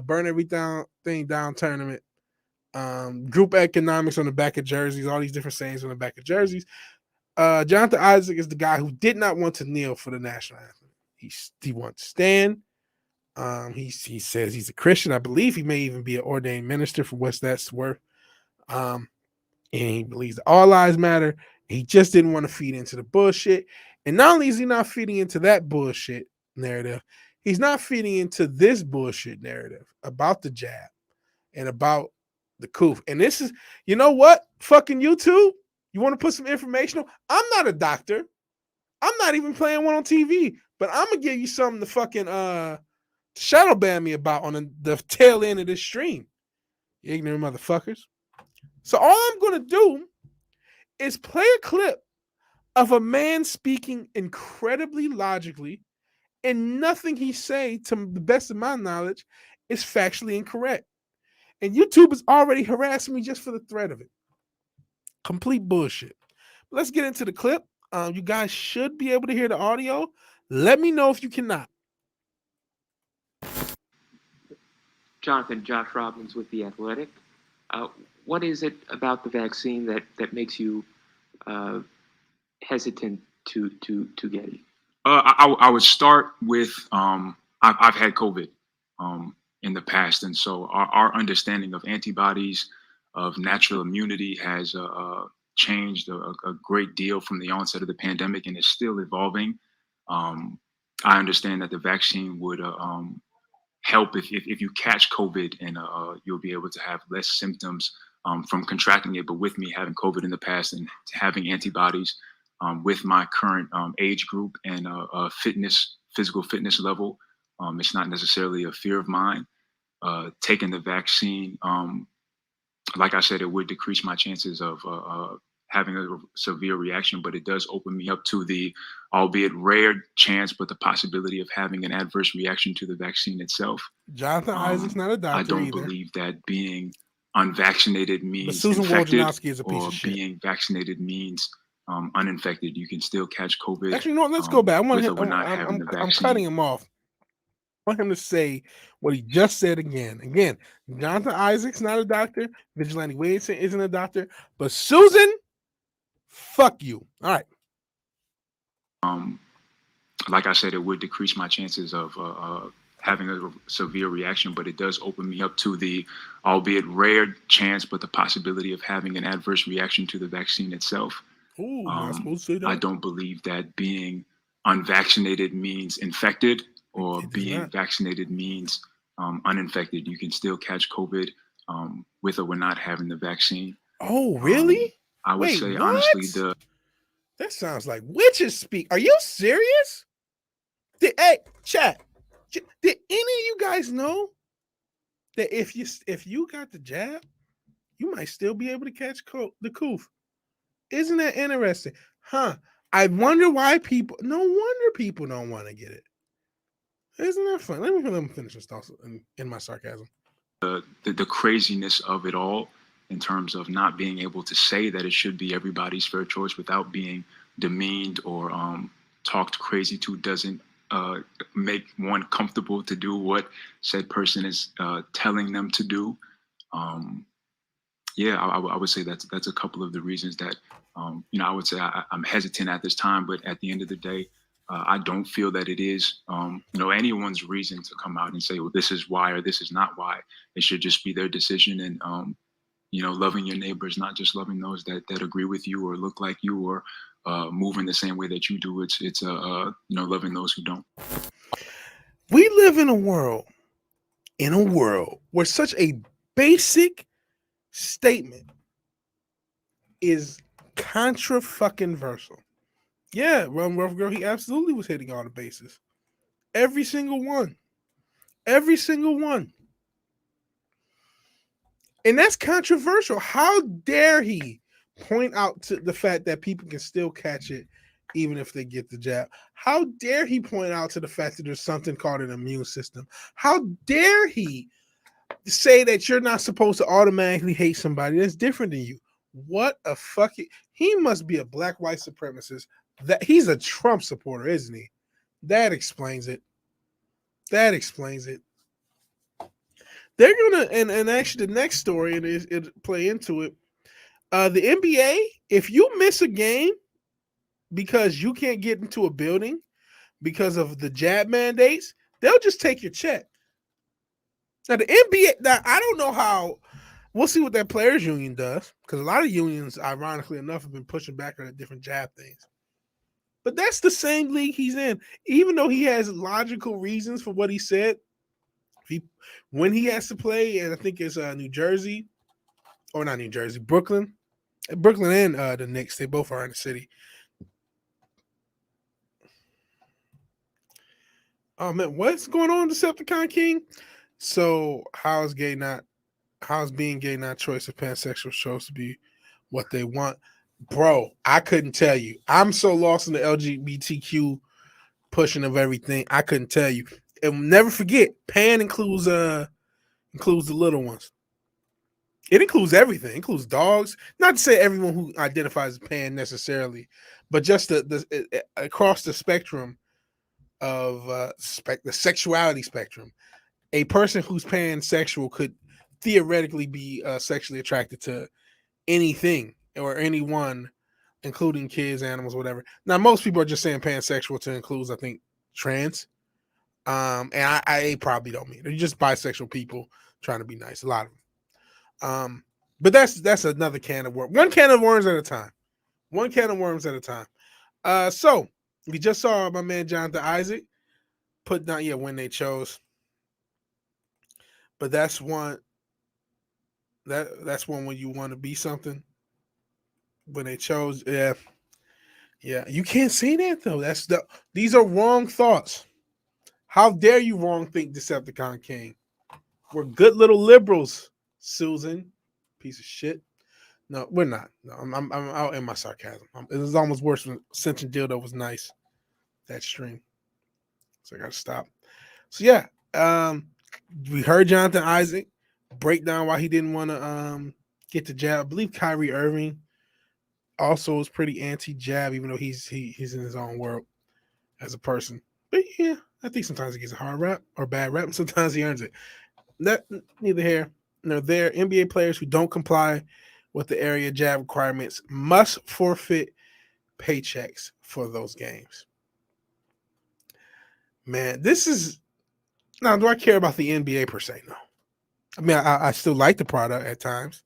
Burn Everything Down tournament. Group economics on the back of jerseys, all these different sayings on the back of jerseys. Jonathan Isaac is the guy who did not want to kneel for the national anthem. He wants to stand. He says he's a Christian. I believe he may even be an ordained minister, for what's that's worth. And he believes that all lives matter. He just didn't want to feed into the bullshit. And not only is he not feeding into that bullshit narrative, he's not feeding into this bullshit narrative about the jab and about The coof. And this is, you know what? Fucking YouTube. You want to put some informational? I'm not a doctor. I'm not even playing one on TV, but I'm gonna give you something to fucking shadow ban me about on the tail end of this stream. You ignorant motherfuckers. So all I'm gonna do is play a clip of a man speaking incredibly logically, and nothing he say, to the best of my knowledge, is factually incorrect. And YouTube is already harassing me just for the threat of it. Complete bullshit. Let's get into the clip. You guys should be able to hear the audio. Let me know if you cannot. Jonathan, Josh Robbins with The Athletic. What is it about the vaccine that makes you hesitant to get it? I would start with I've had COVID in the past, and so our understanding of antibodies, of natural immunity, has changed a great deal from the onset of the pandemic, and is still evolving. I understand that the vaccine would help if you catch COVID, and you'll be able to have less symptoms from contracting it. But with me having COVID in the past and having antibodies, with my current age group and physical fitness level, it's not necessarily a fear of mine. Taking the vaccine, like I said, it would decrease my chances of having a severe reaction, but it does open me up to the, albeit rare chance, but the possibility of having an adverse reaction to the vaccine itself. Jonathan Isaac's not a doctor. I don't either. believe that being unvaccinated means Susan infected, is a piece or of shit. being vaccinated means uninfected. You can still catch COVID. Actually, no, let's go back. I want him, I'm cutting him off. I want him to say what he just said again. Again, Jonathan Isaac's not a doctor. Vigilante Williamson isn't a doctor. But Susan, fuck you. All right. Like I said, it would decrease my chances of having a severe reaction, but it does open me up to the, albeit rare chance, but the possibility of having an adverse reaction to the vaccine itself. Ooh, not supposed to say that. I don't believe that being unvaccinated means infected, or being vaccinated means uninfected. You can still catch COVID with or without having the vaccine. Oh, really? I would say, honestly, that sounds like witches speak. Are you serious? Hey, chat. Did any of you guys know that if you got the jab, you might still be able to catch the coof? Isn't that interesting? Huh? I wonder why people. No wonder people don't want to get it. Isn't that fun? Let me finish this thought in my sarcasm. The craziness of it all, in terms of not being able to say that it should be everybody's fair choice without being demeaned or talked crazy to, doesn't make one comfortable to do what said person is telling them to do. Yeah, I would say that's a couple of the reasons that I would say I'm hesitant at this time. But at the end of the day, I don't feel that it is anyone's reason to come out and say, well, this is why or this is not why. It should just be their decision. And loving your neighbors, not just loving those that agree with you or look like you or move in the same way that you do. It's loving those who don't. We live in a world where such a basic statement is contra-fucking-versal. Yeah, Rum Rough Girl, he absolutely was hitting all the bases. Every single one. Every single one. And that's controversial. How dare he point out to the fact that people can still catch it even if they get the jab? How dare he point out to the fact that there's something called an immune system? How dare he say that you're not supposed to automatically hate somebody that's different than you? What a fucking... He must be a black white supremacist. That he's a Trump supporter, isn't he? That explains it. That explains it. They're gonna, and actually the next story, and it play into it. The NBA, if you miss a game because you can't get into a building because of the jab mandates, they'll just take your check. Now the NBA, now I don't know how. We'll see what that players union does, because a lot of unions, ironically enough, have been pushing back on the different jab things. But that's the same league he's in. Even though he has logical reasons for what he said, when he has to play, and I think it's New Jersey, or not New Jersey, Brooklyn and the Knicks. They both are in the city. Oh man, what's going on, Decepticon King? So how's being gay not choice of pansexual shows to be what they want? Bro, I couldn't tell you. I'm so lost in the LGBTQ pushing of everything. I couldn't tell you. And never forget, pan includes the little ones. It includes everything. It includes dogs. Not to say everyone who identifies as pan necessarily, but just across the spectrum of the sexuality spectrum. A person who's pansexual could theoretically be sexually attracted to anything or anyone, including kids, animals, whatever. Now, most people are just saying pansexual to include, I think, trans. And I probably don't mean it. They're just bisexual people trying to be nice. A lot of them. But that's another can of worms. One can of worms at a time. One can of worms at a time. So we just saw my man Jonathan Isaac put down when they chose. But that's one when you want to be something. When they chose, yeah. You can't say that though. These are wrong thoughts. How dare you wrong think, Decepticon King? We're good little liberals, Susan. Piece of shit. No, we're not. No, I'm out in my sarcasm. It was almost worse when Cinch and Dildo was nice. That stream. So I gotta stop. So yeah, we heard Jonathan Isaac break down why he didn't want to get the jab. I believe Kyrie Irving also was pretty anti-jab, even though he's in his own world as a person. But yeah, I think sometimes he gets a hard rap or bad rap, and sometimes he earns it. That neither here nor there. NBA players who don't comply with the area jab requirements must forfeit paychecks for those games. Man, this is now. Do I care about the NBA per se? No. I mean, I still like the product at times.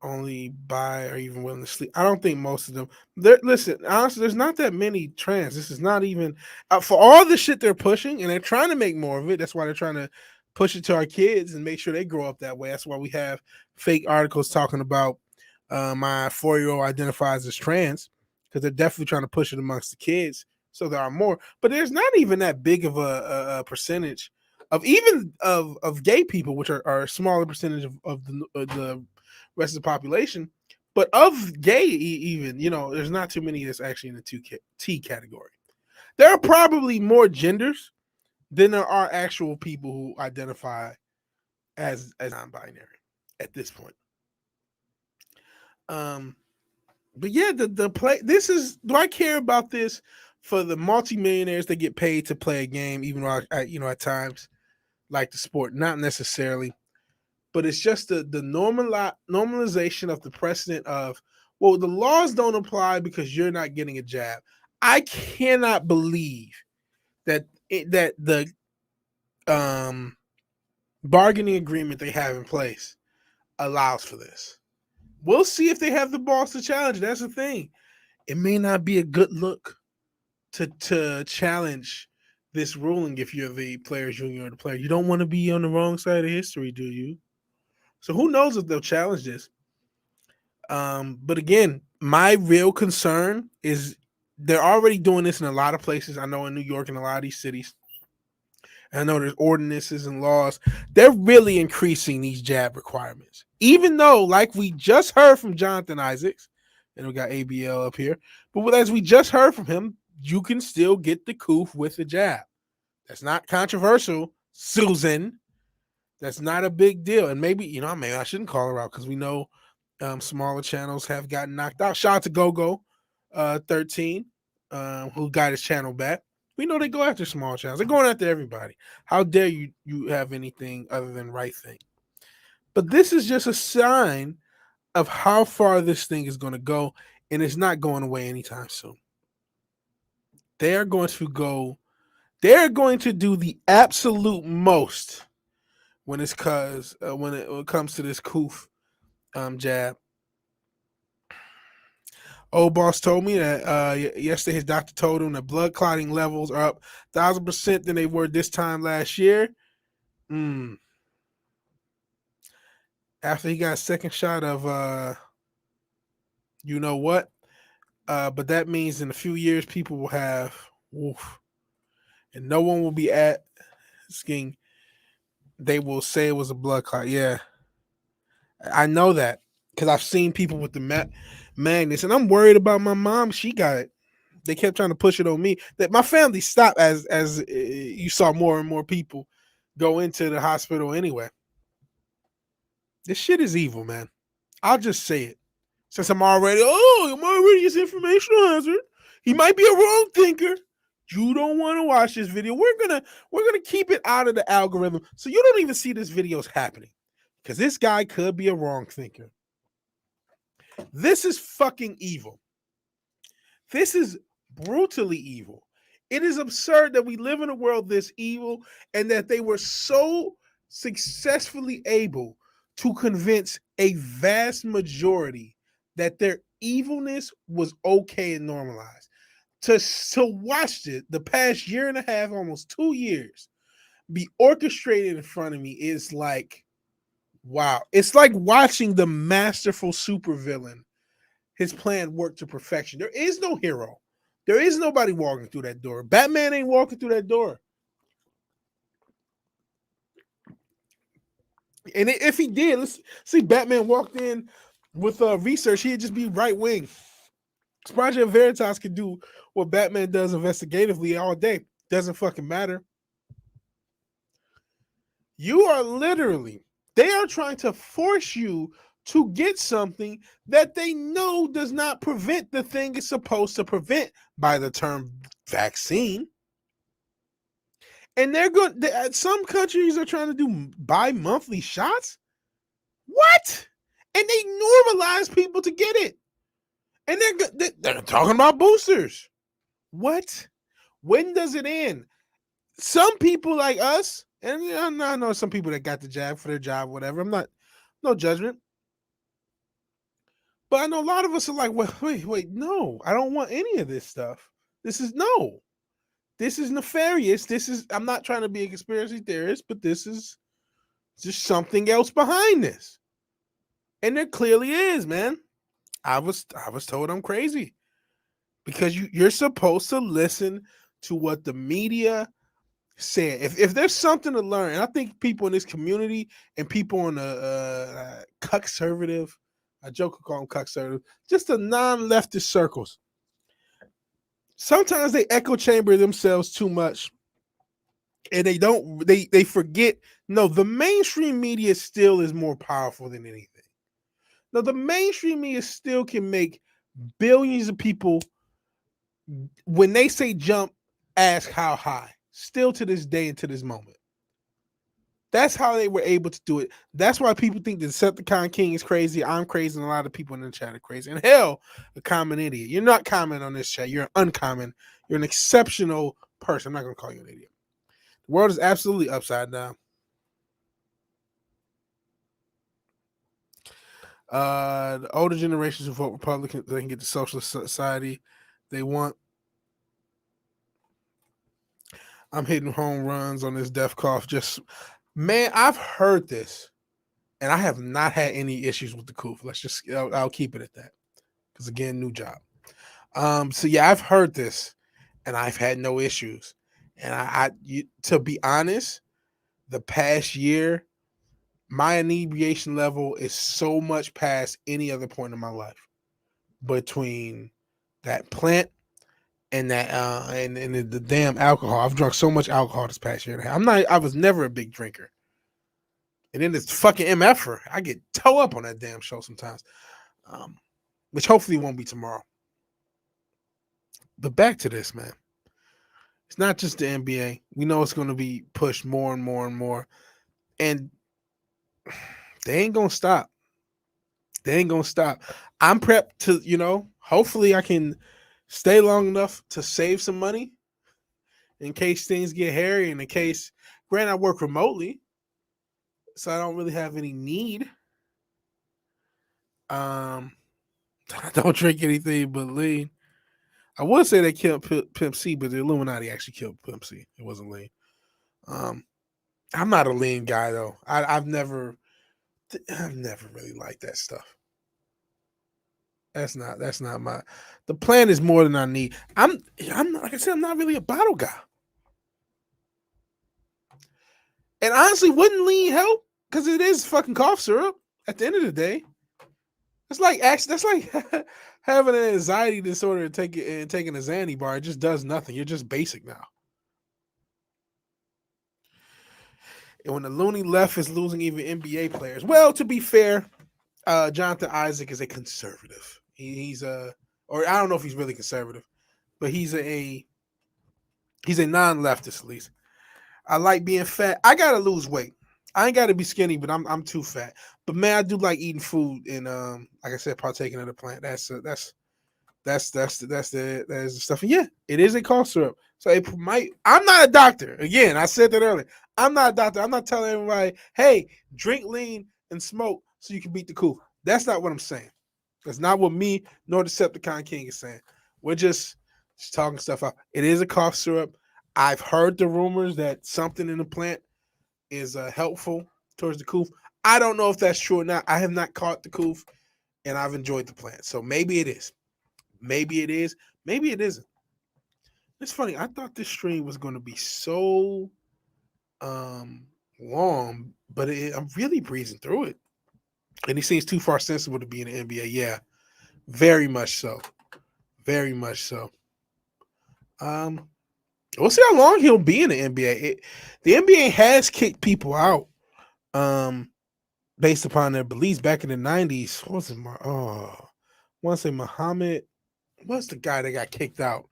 Only buy or even willing to sleep. I don't think most of them. Listen, honestly, there's not that many trans. This is not even for all the shit they're pushing, and they're trying to make more of it. That's why they're trying to push it to our kids and make sure they grow up that way. That's why we have fake articles talking about my 4-year-old identifies as trans, because they're definitely trying to push it amongst the kids. So there are more, but there's not even that big of a percentage of even of gay people, which are a smaller percentage of the rest of the population, but of gay, even, there's not too many that's actually in the T category. There are probably more genders than there are actual people who identify as non-binary at this point. But yeah, the play. This is. Do I care about this for the multimillionaires that get paid to play a game, even though I at times like the sport? Not necessarily. But it's just the normalization of the precedent of, well, the laws don't apply because you're not getting a jab. I cannot believe that the bargaining agreement they have in place allows for this. We'll see if they have the balls to challenge. That's the thing. It may not be a good look to challenge this ruling if you're the players union or the player. You don't want to be on the wrong side of history, do you? So who knows if they'll challenge this? But again, my real concern is they're already doing this in a lot of places. I know in New York and a lot of these cities. I know there's ordinances and laws. They're really increasing these jab requirements. Even though, like we just heard from Jonathan Isaacs, and we got ABL up here, but as we just heard from him, you can still get the coof with the jab. That's not controversial, Susan. That's not a big deal. And maybe, I shouldn't call her out because we know smaller channels have gotten knocked out. Shout out to GoGo 13, who got his channel back. We know they go after small channels. They're going after everybody. How dare you have anything other than right thing? But this is just a sign of how far this thing is going to go, and it's not going away anytime soon. They're going to do the absolute most when it comes to this coof jab. Old boss told me that yesterday his doctor told him that blood clotting levels are up 1,000% than they were this time last year. after he got a second shot of you know what? But that means in a few years people will have oof, and no one will be asking. They will say it was a blood clot. Yeah, I know that because I've seen people with the magnets, and I'm worried about my mom. She got it. They kept trying to push it on me. That my family stopped as you saw more and more people go into the hospital anyway. This shit is evil, man. I'll just say it. Since I'm already his informational hazard. He might be a wrong thinker. You don't want to watch this video. We're gonna keep it out of the algorithm, so you don't even see this videos happening. Because this guy could be a wrong thinker. This is fucking evil. This is brutally evil. It is absurd that we live in a world this evil and that they were so successfully able to convince a vast majority that their evilness was okay and normalized. To watch it the past year and a half, almost 2 years, be orchestrated in front of me is like, wow. It's like watching the masterful supervillain, his plan work to perfection. There is no hero. There is nobody walking through that door. Batman ain't walking through that door. And if he did, let's see, Batman walked in with research, he'd just be right wing. Project Veritas could do what Batman does investigatively all day. Doesn't fucking matter. You are literally, they are trying to force you to get something that they know does not prevent the thing it's supposed to prevent by the term vaccine. And they're going, some countries are trying to do bi-monthly shots. What? And they normalize people to get it. And they're talking about boosters. What? When does it end? Some people like us, and I know some people that got the jab for their job, whatever. I'm not, no judgment. But I know a lot of us are like, wait, no, I don't want any of this stuff. This is nefarious. I'm not trying to be a conspiracy theorist, but this is just something else behind this. And there clearly is, man. I was told I'm crazy because you're supposed to listen to what the media said. If there's something to learn, and I think people in this community and people in the conservative, I joke to call them conservative, just the non-leftist circles, sometimes they echo chamber themselves too much, and they forget. No, the mainstream media still is more powerful than anything. Now, the mainstream media still can make billions of people, when they say jump, ask how high. Still to this day and to this moment. That's how they were able to do it. That's why people think the Decepticon King is crazy. I'm crazy, and a lot of people in the chat are crazy. And hell, a common idiot. You're not common on this chat. You're uncommon. You're an exceptional person. I'm not going to call you an idiot. The world is absolutely upside down. The older generations who vote Republican, they can get the socialist society they want. I'm hitting home runs on this death cough. Man, I've heard this, and I have not had any issues with the coof. I'll keep it at that, because again, new job. So yeah, I've heard this, and I've had no issues. And to be honest, the past year, my inebriation level is so much past any other point in my life. Between that plant and that and the damn alcohol, I've drunk so much alcohol this past year. I was never a big drinker. And then this fucking MFer, I get toe up on that damn show sometimes, which hopefully won't be tomorrow. But back to this, man. It's not just the NBA. We know it's going to be pushed more and more and more. And they ain't going to stop. They ain't going to stop. I'm prepped to, hopefully I can stay long enough to save some money in case things get hairy and in case, granted, I work remotely, so I don't really have any need. I don't drink anything but lean. I would say they killed Pimp C, but the Illuminati actually killed Pimp C. It wasn't lean. I'm not a lean guy though. I've never I've never really liked that stuff. That's not my. The plan is more than I need. I'm like I said, I'm not really a bottle guy. And honestly, wouldn't lean help? Because it is fucking cough syrup. At the end of the day, it's like actually that's like having an anxiety disorder and taking a Xanny bar. It just does nothing. You're just basic now. And when the loony left is losing even NBA players. Well, to be fair, Jonathan Isaac is a conservative. He's a, or I don't know if he's really conservative, but he's a non-leftist at least. I like being fat. I gotta lose weight. I ain't gotta be skinny, but I'm too fat. But man, I do like eating food and like I said, partaking of the plant. That's the stuff. And yeah, it is a cough syrup. So it might. I'm not a doctor. Again, I said that earlier. I'm not a doctor. I'm not telling everybody, hey, drink lean and smoke so you can beat the cool. That's not what I'm saying. That's not what me nor Decepticon King is saying. We're just talking stuff out. It is a cough syrup. I've heard the rumors that something in the plant is helpful towards the coof. I don't know if that's true or not. I have not caught the coof, and I've enjoyed the plant. So maybe it is. Maybe it is. Maybe it isn't. It's funny. I thought this stream was going to be so long, but I'm really breezing through it. And he seems too far sensible to be in the NBA. Yeah, very much so. Very much so. We'll see how long he'll be in the NBA. The NBA has kicked people out based upon their beliefs back in the 90s. What was it? I want to say Muhammad. What's the guy that got kicked out?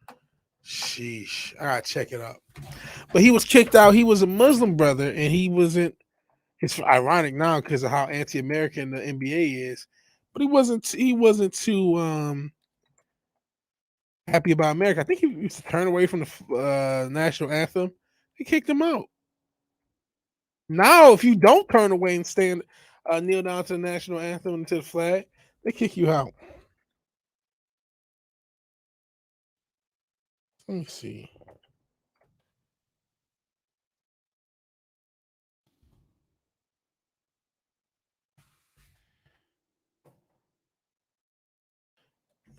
Sheesh. I gotta check it out. But he was kicked out. He was a Muslim brother, and he wasn't. It's ironic now because of how anti-American the NBA is. But he wasn't too happy about America. I think he used to turn away from the national anthem. He kicked him out. Now, if you don't turn away and stand, kneel down to the national anthem and to the flag, they kick you out. Let me see.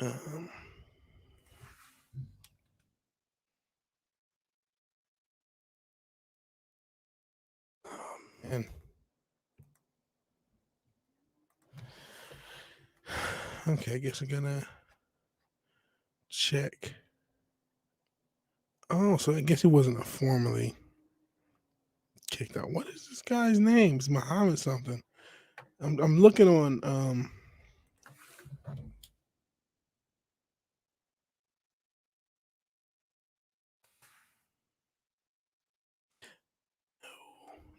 Um, oh, man. Okay, I guess I'm gonna check. Oh, so I guess he wasn't formally kicked out. What is this guy's name? It's Muhammad something. I'm looking on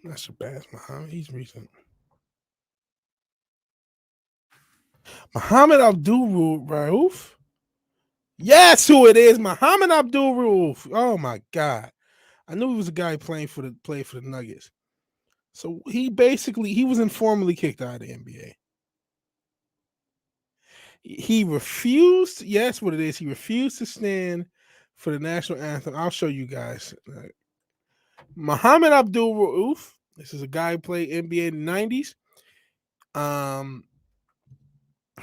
not Shabazz Muhammad. He's recent. Muhammad Abdul Rauf. Yes, who it is, Muhammad Abdul Rauf. Oh my god, I knew he was a guy played for the Nuggets. So he was informally kicked out of the NBA. He refused. Yes, what it is. He refused to stand for the national anthem. I'll show you guys. Muhammad Abdul Rauf. This is a guy who played NBA in the 90s.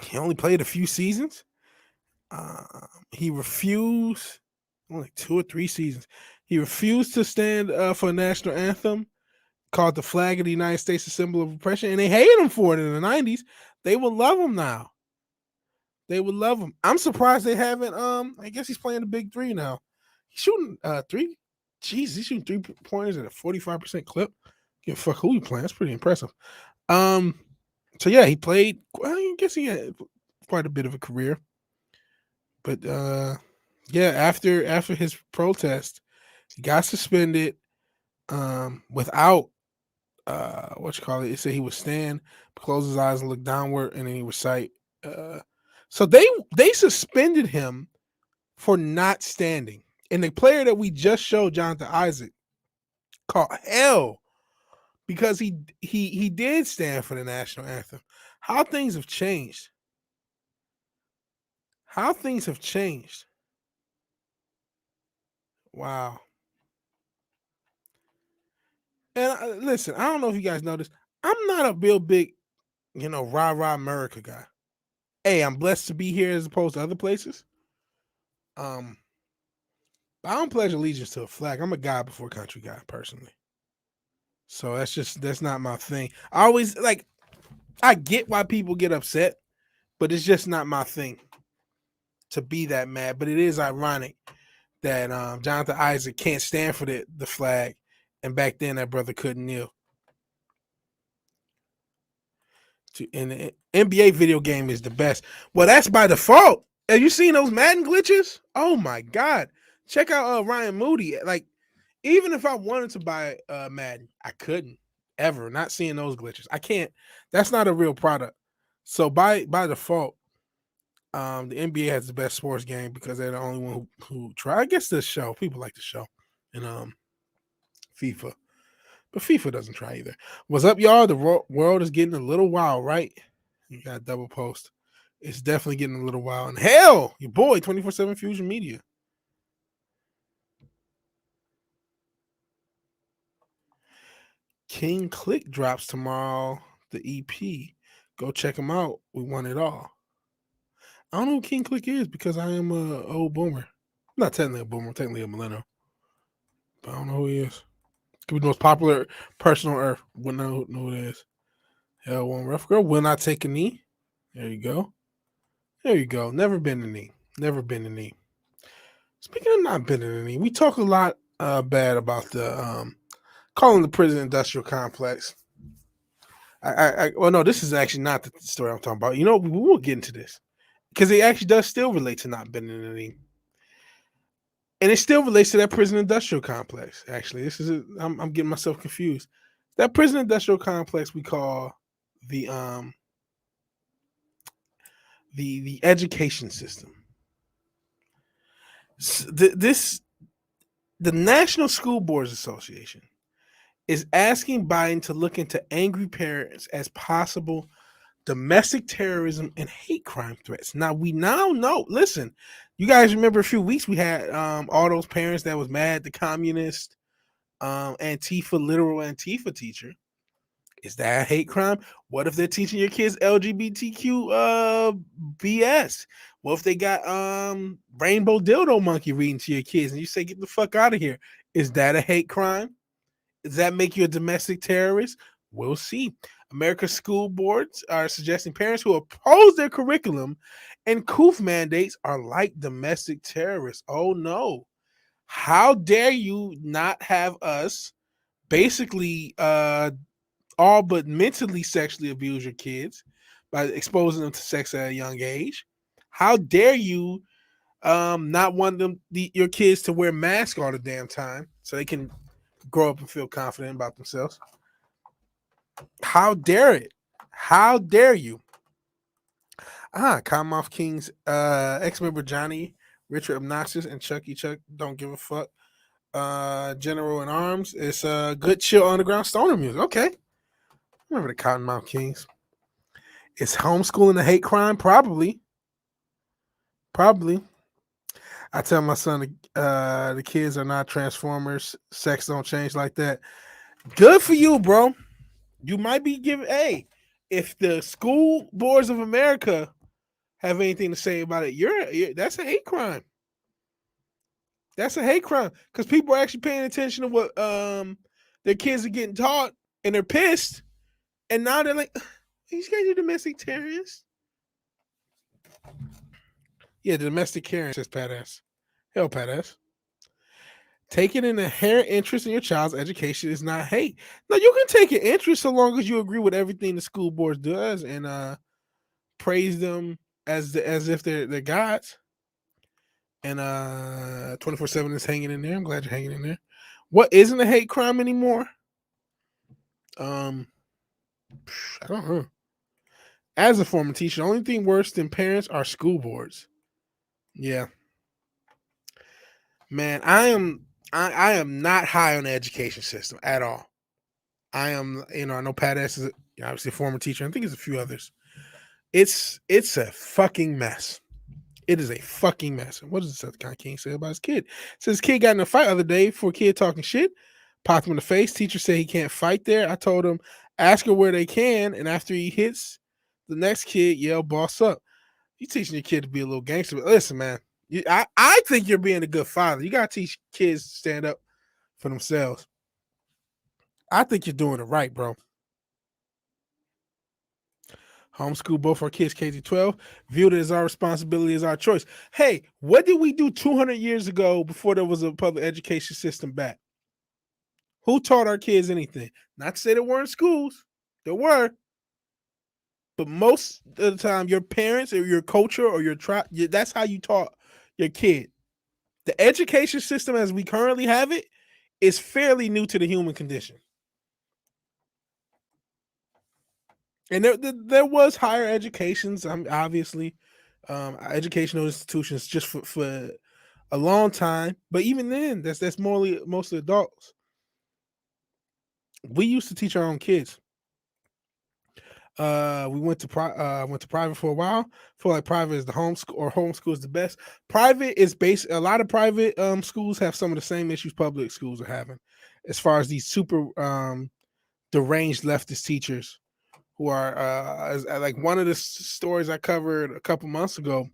He only played a few seasons. He refused, only 2 or 3 seasons. He refused to stand for a national anthem, called the flag of the United States a symbol of oppression, and they hated him for it in the 90s. They would love him now. They would love him. I'm surprised they haven't. I guess he's playing the big three now. He's shooting 3. Jeez, he's shooting 3-pointers at a 45% clip. Give a fuck who he playing. That's pretty impressive. So yeah, he played. I guess he had quite a bit of a career. But yeah, after his protest, he got suspended without what you call it. It said he would stand, close his eyes, and look downward, and then he recite. So they suspended him for not standing. And the player that we just showed, Jonathan Isaac, caught hell because he did stand for the national anthem. How things have changed. How things have changed. Wow. And listen, I don't know if you guys know this. I'm not a real big rah rah America guy. Hey, I'm blessed to be here as opposed to other places. I don't pledge allegiance to a flag. I'm a God before country guy personally. So that's not my thing. I always I get why people get upset, but it's just not my thing to be that mad. But it is ironic that Jonathan Isaac can't stand for the flag, and back then that brother couldn't kneel. And the NBA video game is the best. Well, that's by default. Have you seen those Madden glitches? Oh my God. Check out Ryan Moody. Like, even if I wanted to buy Madden, I couldn't ever. Not seeing those glitches. I can't. That's not a real product. So by default, the NBA has the best sports game because they're the only one who try. I guess the show. People like the show. And FIFA. But FIFA doesn't try either. What's up, y'all? The world is getting a little wild, right? You got double post. It's definitely getting a little wild. And hell, your boy, 24/7 Fusion Media. King Click drops tomorrow, the EP. Go check him out. We want it all. I don't know who King Click is because I am a old boomer. I'm not technically a boomer, I'm technically a millennial. But I don't know who he is. Could be the most popular person on earth. Wouldn't know who it is. Hell, one rough girl will not take a knee. There you go. There you go. Never been a knee. Never been a knee. Speaking of not been in a knee, we talk a lot bad about the calling the prison industrial complex. Well, no, this is actually not the story I'm talking about. We will get into this because it actually does still relate to not been in a knee. And it still relates to that prison industrial complex. Actually, I'm getting myself confused. That prison industrial complex we call the education system. The National School Boards Association is asking Biden to look into angry parents as possible domestic terrorism and hate crime threats. Now we now know. Listen, you guys remember a few weeks we had all those parents that was mad at the communist literal Antifa teacher. Is that a hate crime? What if they're teaching your kids LGBTQ BS? What if they got rainbow dildo monkey reading to your kids and you say get the fuck out of here? Is that a hate crime? Does that make you a domestic terrorist? We'll see. America's school boards are suggesting parents who oppose their curriculum and COOF mandates are like domestic terrorists. Oh no. How dare you not have us basically all but mentally sexually abuse your kids by exposing them to sex at a young age? How dare you not want your kids to wear masks all the damn time so they can grow up and feel confident about themselves? How dare it? How dare you? Commonwealth King's ex-member Johnny, Richard Obnoxious, and Chucky Chuck don't give a fuck. General in Arms. It's good chill underground stoner music. Okay. Remember the Cottonmouth Kings. Is homeschooling a hate crime? Probably. I tell my son the kids are not Transformers. Sex don't change like that. Good for you, bro. You might be giving. Hey, if the school boards of America have anything to say about it, that's a hate crime. That's a hate crime because people are actually paying attention to what their kids are getting taught, and they're pissed. And now they're like, these guys are domestic terrorists. Yeah, the domestic Karen says Pat ass. Hell, Pat ass. Taking an inherent interest in your child's education is not hate. No, you can take an interest so long as you agree with everything the school board does and praise them as if they're gods. And 24/7 is hanging in there. I'm glad you're hanging in there. What isn't a hate crime anymore? I don't know. As a former teacher, the only thing worse than parents are school boards. Yeah. Man, I am not high on the education system at all. I am, I know Pat S is obviously a former teacher. I think there's a few others. It's a fucking mess. It is a fucking mess. What does the kind of king say about his kid? It says his kid got in a fight the other day for a kid talking shit. Popped him in the face. Teacher said he can't fight there. I told him, ask her where they can. And after he hits The next kid yell, "Boss up!" You teaching your kid to be a little gangster. But listen, man, I think you're being a good father. You gotta teach kids to stand up for themselves. I think you're doing it right, bro. Homeschool both our kids K through 12. Viewed it as our responsibility, as our choice. Hey, what did we do 200 years ago before there was a public education system back? Who taught our kids anything? Not to say there weren't schools. There were. But most of the time, your parents or your culture or your tribe, that's how you taught your kid. The education system as we currently have it is fairly new to the human condition. And there was higher educations, obviously, educational institutions just for a long time. But even then, that's mostly adults. We used to teach our own kids. We went to private for a while. Feel like private is the homeschool, or homeschool is the best. Private is a lot of private schools have some of the same issues public schools are having, as far as these super deranged leftist teachers who are like one of the stories I covered a couple months ago.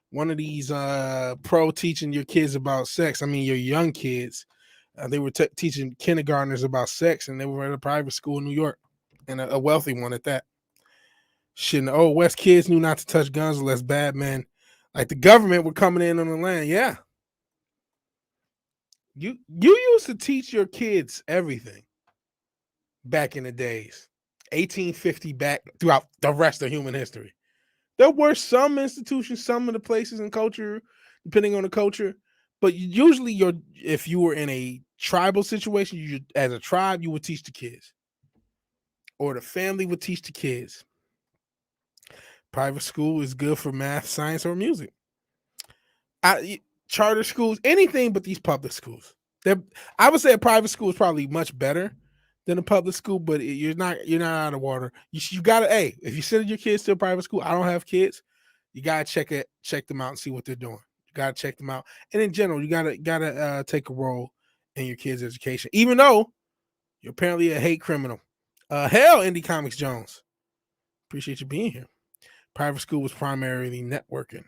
One of these pro teaching your kids about sex. I mean, your young kids. They were teaching kindergartners about sex, and they were at a private school in New York, and a wealthy one at that. Shit, in the old West, kids knew not to touch guns unless bad men, like the government, were coming in on the land. Yeah, you used to teach your kids everything back in the days, 1850 back throughout the rest of human history. There were some institutions, some of the places and culture, depending on the culture, but usually if you were in a tribal situation, as a tribe, you would teach the kids, or the family would teach the kids. Private school is good for math, science, or music. Charter schools, anything but these public schools. I would say a private school is probably much better than a public school, but you're not out of water. You gotta, hey, if you send your kids to a private school, I don't have kids, you gotta check them out and see what they're doing. You gotta check them out, and in general, you gotta take a role in your kids' education, even though you're apparently a hate criminal. Hell, Indie Comics Jones, appreciate you being here. Private school was primarily networking.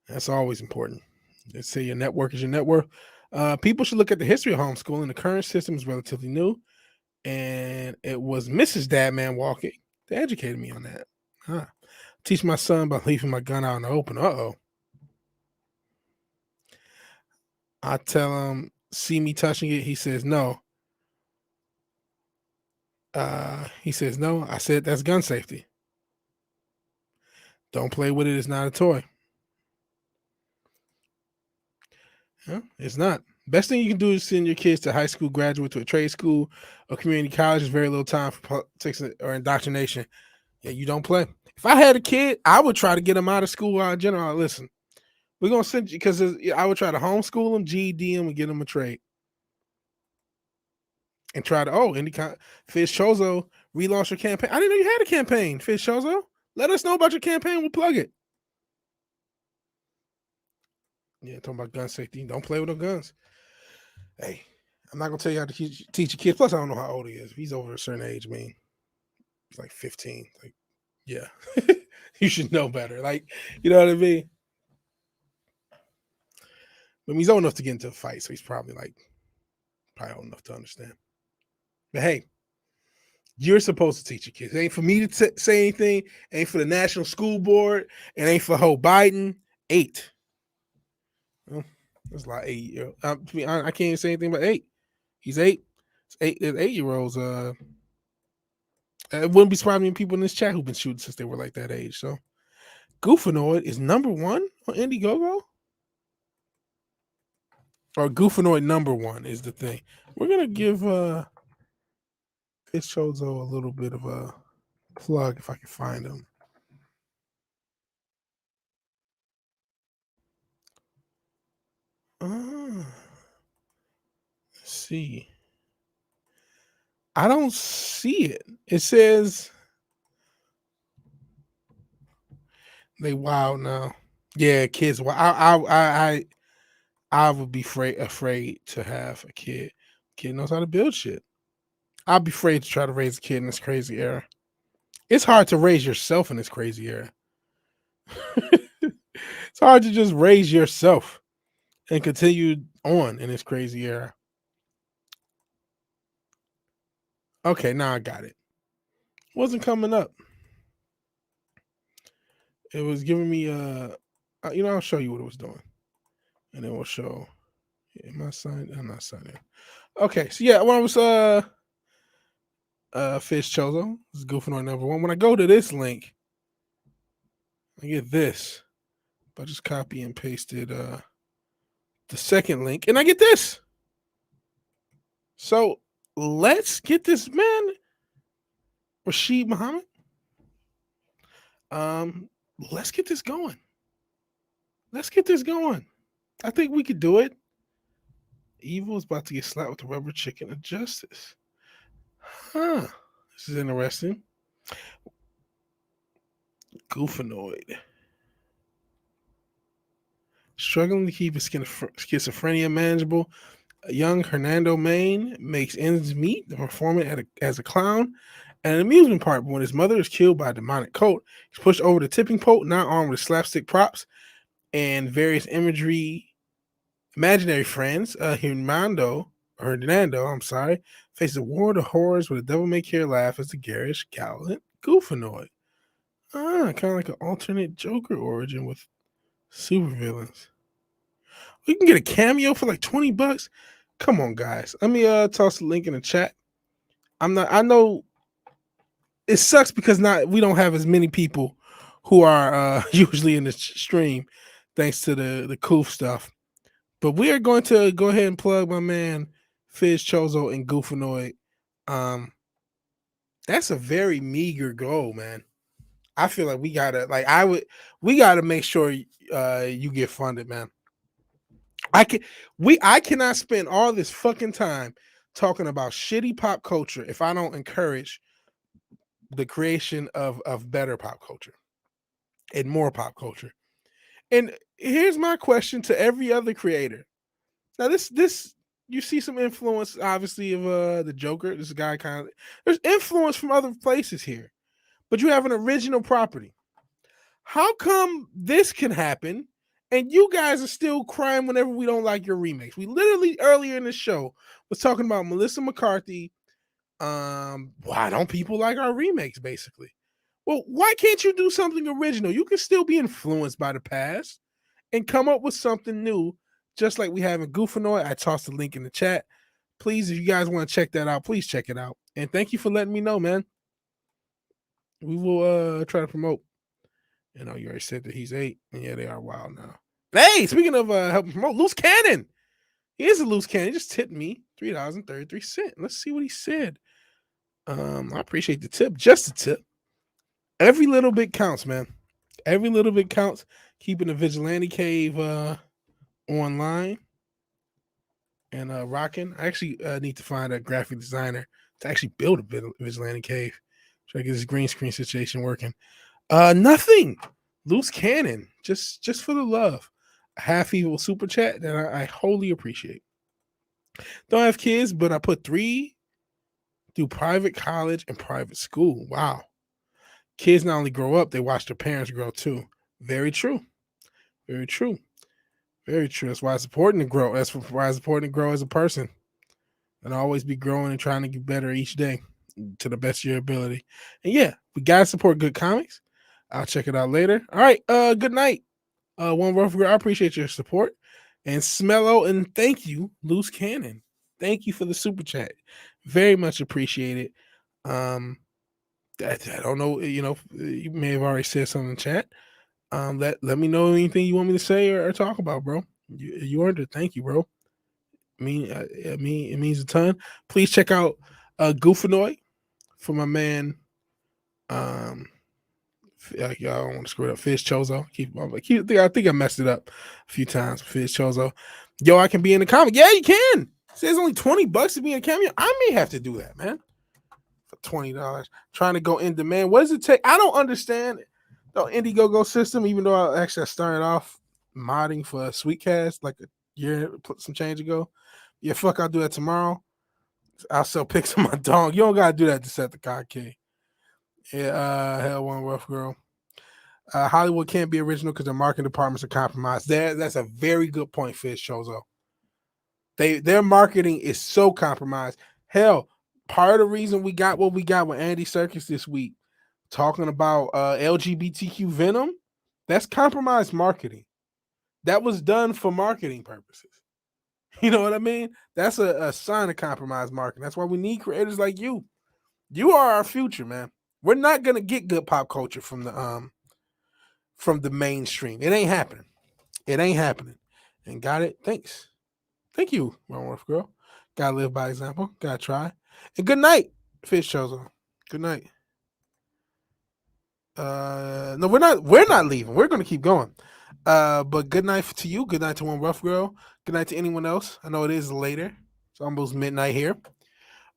That's always important. Let's say your network is your net worth. People should look at the history of homeschooling. The current system is relatively new, and it was Mrs. Dadman Walking that educated me on that. Teach my son about leaving my gun out in the open. I tell him, see me touching it. He says no. He says no. I said that's gun safety. Don't play with it. It's not a toy. It's not. Best thing you can do is send your kids to high school, graduate to a trade school or community college. There's very little time for politics or indoctrination. Yeah, you don't play. If I had a kid, I would try to get him out of school in general. Listen, we're going to send you, because I would try to homeschool him, GED him, and get him a trade. And try to, Fizz Chozo relaunch your campaign. I didn't know you had a campaign, Fizz Chozo. Let us know about your campaign. We'll plug it. Yeah, talking about gun safety. Don't play with no guns. Hey, I'm not gonna tell you how to teach a kid. Plus, I don't know how old he is. If he's over a certain age, he's like 15. Like, yeah, you should know better. Like, you know what I mean? But he's old enough to get into a fight, so he's probably old enough to understand. But hey, you're supposed to teach your kids. It ain't for me to say anything. It ain't for the National School Board. It ain't for Joe Biden. 8. Well, that's a lot. 8 I can't even say anything about 8. He's 8. It's 8-year-olds. It wouldn't be surprising people in this chat who've been shooting since they were like that age. So, Goofanoid is number 1 on Indiegogo, or Goofanoid number 1 is the thing. We're gonna give Fizz Chozo a little bit of a plug if I can find him. Let's see. I don't see it. It says they wild now. Yeah, kids. Well, I would be afraid to have a kid. Kid knows how to build shit. I'd be afraid to try to raise a kid in this crazy era. It's hard to raise yourself in this crazy era. It's hard to just raise yourself and continue on in this crazy era. Okay, now I got it. Wasn't coming up. It was giving me I'll show you what it was doing. And then we'll show. Am I signed? I'm not signed in. Okay, so yeah, when I was Fish Chozo, this is goofing on number one. When I go to this link, I get this. I just copy and pasted the second link, and I get this. So let's get this man, Rashid Muhammad. Let's get this going. Let's get this going. I think we could do it. Evil is about to get slapped with the rubber chicken of justice. Huh. This is interesting. Goofanoid. Struggling to keep his schizophrenia manageable, young Hernando Maine makes ends meet performing as a clown at an amusement park. But when his mother is killed by a demonic cult, he's pushed over the tipping pole, now armed with slapstick props and various imaginary friends. Hernando, faces a war of horrors with a devil-may-care laugh as the garish, gallant Goofanoid. Kind of like an alternate Joker origin with supervillains. We can get a cameo for like $20. Come on, guys. Let me toss the link in the chat. I know it sucks because we don't have as many people who are usually in the stream, thanks to the Coof stuff. But we are going to go ahead and plug my man Fizz Chozo and Goofanoid. That's a very meager goal, man. I feel like we gotta make sure you get funded, man. I cannot spend all this fucking time talking about shitty pop culture if I don't encourage the creation of better pop culture and more pop culture. And here's my question to every other creator. Now, this you see some influence, obviously, of the Joker. This guy there's influence from other places here, but you have an original property. How come this can happen and you guys are still crying whenever we don't like your remakes? We literally earlier in the show was talking about Melissa McCarthy. Why don't people like our remakes, basically? Well, why can't you do something original? You can still be influenced by the past and come up with something new, just like we have in Goofanoid. I tossed the link in the chat. Please, if you guys want to check that out, please check it out. And thank you for letting me know, man. We will try to promote. You already said that he's 8. And yeah, they are wild now. Hey, speaking of helping promote, Loose Cannon. He is a loose cannon. He just tipped me $3.33. Let's see what he said. I appreciate the tip. Just a tip. Every little bit counts, man. Every little bit counts. Keeping the Vigilante Cave online and rocking. I actually need to find a graphic designer to actually build a Vigilante Cave. Try to get this green screen situation working. Nothing. Loose Cannon. Just for the love. A half evil super chat that I wholly appreciate. Don't have kids, but I put 3 through private college and private school. Wow. Kids not only grow up, they watch their parents grow too. Very true. Very true. Very true. That's why it's important to grow. That's why it's important to grow as a person. And always be growing and trying to get better each day to the best of your ability. And yeah, we gotta support good comics. I'll check it out later. All right. Good night. One Rough Girl, I appreciate your support. And Smello, and thank you, Loose Cannon. Thank you for the super chat. Very much appreciated. I don't know, you may have already said something in chat. Let me know anything you want me to say or talk about, bro. You earned it. Thank you, bro. It means a ton. Please check out Goofanoid for my man. I don't want to screw it up. Fizz Chozo. I think I messed it up a few times. Fizz Chozo. Yo, I can be in the comic. Yeah, you can. It says only $20 to be in a cameo. I may have to do that, man. For $20. Trying to go in demand. What does it take? I don't understand the Indiegogo system, even though I started off modding for a Sweetcast like a year, some change ago. Yeah, fuck, I'll do that tomorrow. I'll sell pics of my dog. You don't gotta do that to set the cockade. Yeah, hell, one rough girl. Hollywood can't be original because their marketing departments are compromised. That's a very good point, Fish Chozo. Their marketing is so compromised. Hell, part of the reason we got what we got with Andy Serkis this week, talking about LGBTQ Venom, that's compromised marketing. That was done for marketing purposes. You know what I mean? That's a sign of compromised marketing. That's why we need creators like you. You are our future, man. We're not gonna get good pop culture from the mainstream. It ain't happening. It ain't happening. And got it. Thanks. Thank you, One Wolf Girl. Gotta live by example. Gotta try. And good night, Fish Chozo. Good night. No, we're not leaving. We're gonna keep going. But good night to you. Good night to One Rough Girl. Good night to anyone else. I know it is later. It's almost midnight here.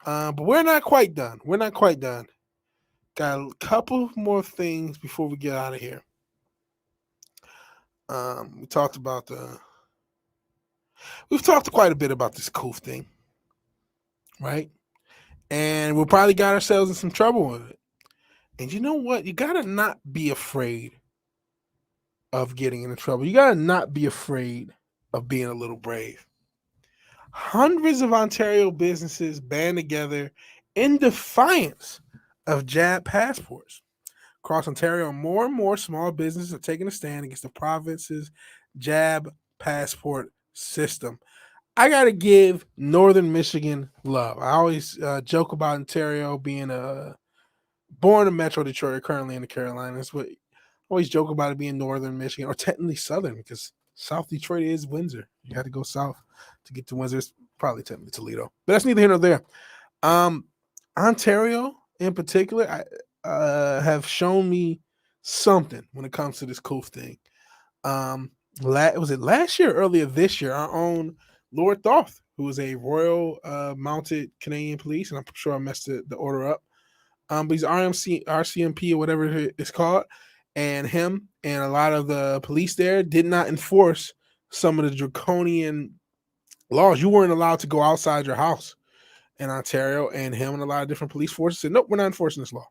But we're not quite done. We're not quite done. Got a couple more things before we get out of here. We talked about we've talked quite a bit about this Koof thing, right? And we probably got ourselves in some trouble with it. And you know what? You gotta not be afraid of getting into trouble. You gotta not be afraid of being a little brave. Hundreds of Ontario businesses band together in defiance of jab passports. Across Ontario, more and more small businesses are taking a stand against the province's jab passport system. I got to give Northern Michigan love. I always joke about Ontario being born in Metro Detroit, currently in the Carolinas, but I always joke about it being Northern Michigan, or technically Southern, because South Detroit is Windsor. You had to go south to get to Windsor. It's probably technically Toledo, but that's neither here nor there. Ontario, in particular, have shown me something when it comes to this Koof thing. Was it last year or earlier this year? Our own Lord Thoth, who is a Royal Mounted Canadian Police, and I'm sure I messed the order up. But he's RCMP or whatever it's called, and him and a lot of the police there did not enforce some of the draconian laws. You weren't allowed to go outside your house in Ontario, and him and a lot of different police forces said, nope, we're not enforcing this law.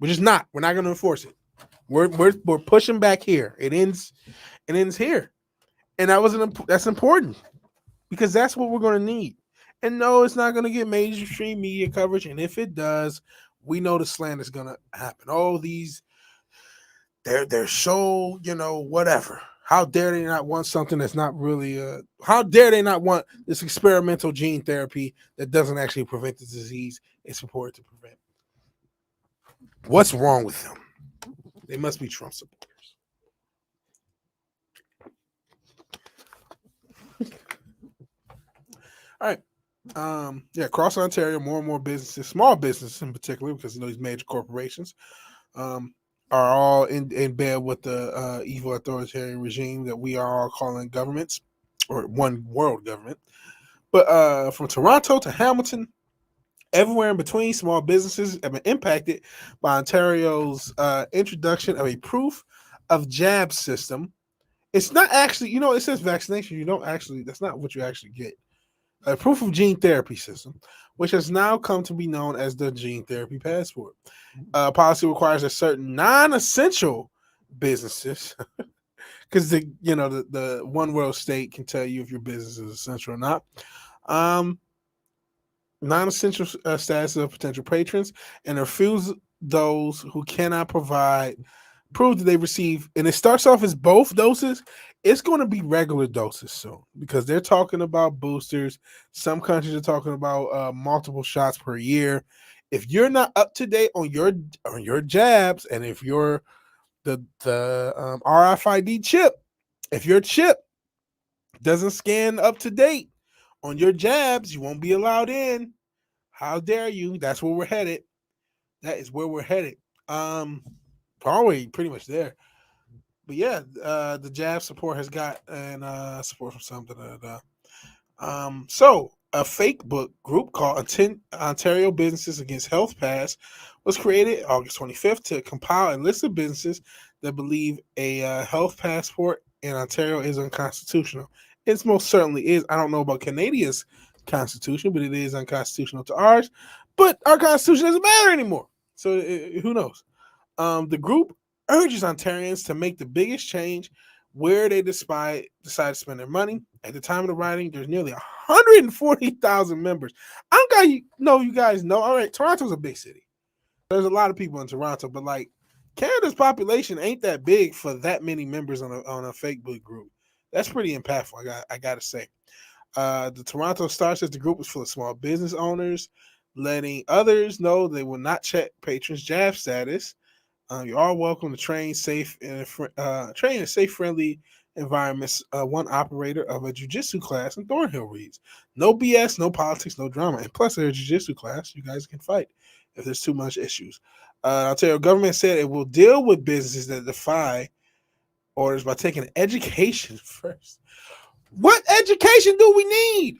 We're just not. We're not going to enforce it. We're pushing back here. It ends here, and that's important because that's what we're going to need. And no, it's not going to get mainstream media coverage, and if it does, we know the slant is going to happen. Oh, they're so whatever. How dare they not want something that's not really how dare they not want this experimental gene therapy that doesn't actually prevent the disease it's purported to prevent? What's wrong with them? They must be Trump supporters. All right. Across Ontario, more and more businesses, small businesses in particular, because these major corporations are all in bed with the evil authoritarian regime that we are all calling governments, or one world government. But from Toronto to Hamilton, everywhere in between, small businesses have been impacted by Ontario's introduction of a proof of jab system. It's not actually, it says vaccination. That's not what you actually get. A proof of gene therapy system, which has now come to be known as the gene therapy passport. Policy requires that certain non-essential businesses, because the one world state can tell you if your business is essential or not. Non-essential status of potential patrons, and refuse those who cannot prove that they receive, and it starts off as both doses. It's going to be regular doses soon because they're talking about boosters. Some countries are talking about multiple shots per year. If you're not up to date on your jabs, and if you're the RFID chip, if your chip doesn't scan up to date on your jabs, you won't be allowed in. How dare you? That's where we're headed. That is where we're headed. Probably pretty much there. But yeah, the jab support has got and support from something. So a fake book group called Ontario Businesses Against Health Pass was created August 25th to compile a list of businesses that believe a health passport in Ontario is unconstitutional. It most certainly is. I don't know about Canada's constitution, but it is unconstitutional to ours. But our constitution doesn't matter anymore. So who knows? The group urges Ontarians to make the biggest change where they decide to spend their money. At the time of the writing, there's nearly 140,000 members. I don't know you guys know. All right, Toronto's a big city. There's a lot of people in Toronto, but like Canada's population ain't that big for that many members on a Facebook group. That's pretty impactful. I gotta say. The Toronto Star says the group is full of small business owners, letting others know they will not check patrons' jab status. You're all welcome to train in safe, friendly environments. One operator of a jiu-jitsu class in Thornhill reads, "No BS, no politics, no drama. And plus, there's a jiu-jitsu class. You guys can fight if there's too much issues." Ontario government said it will deal with businesses that defy orders by taking education first. What education do we need?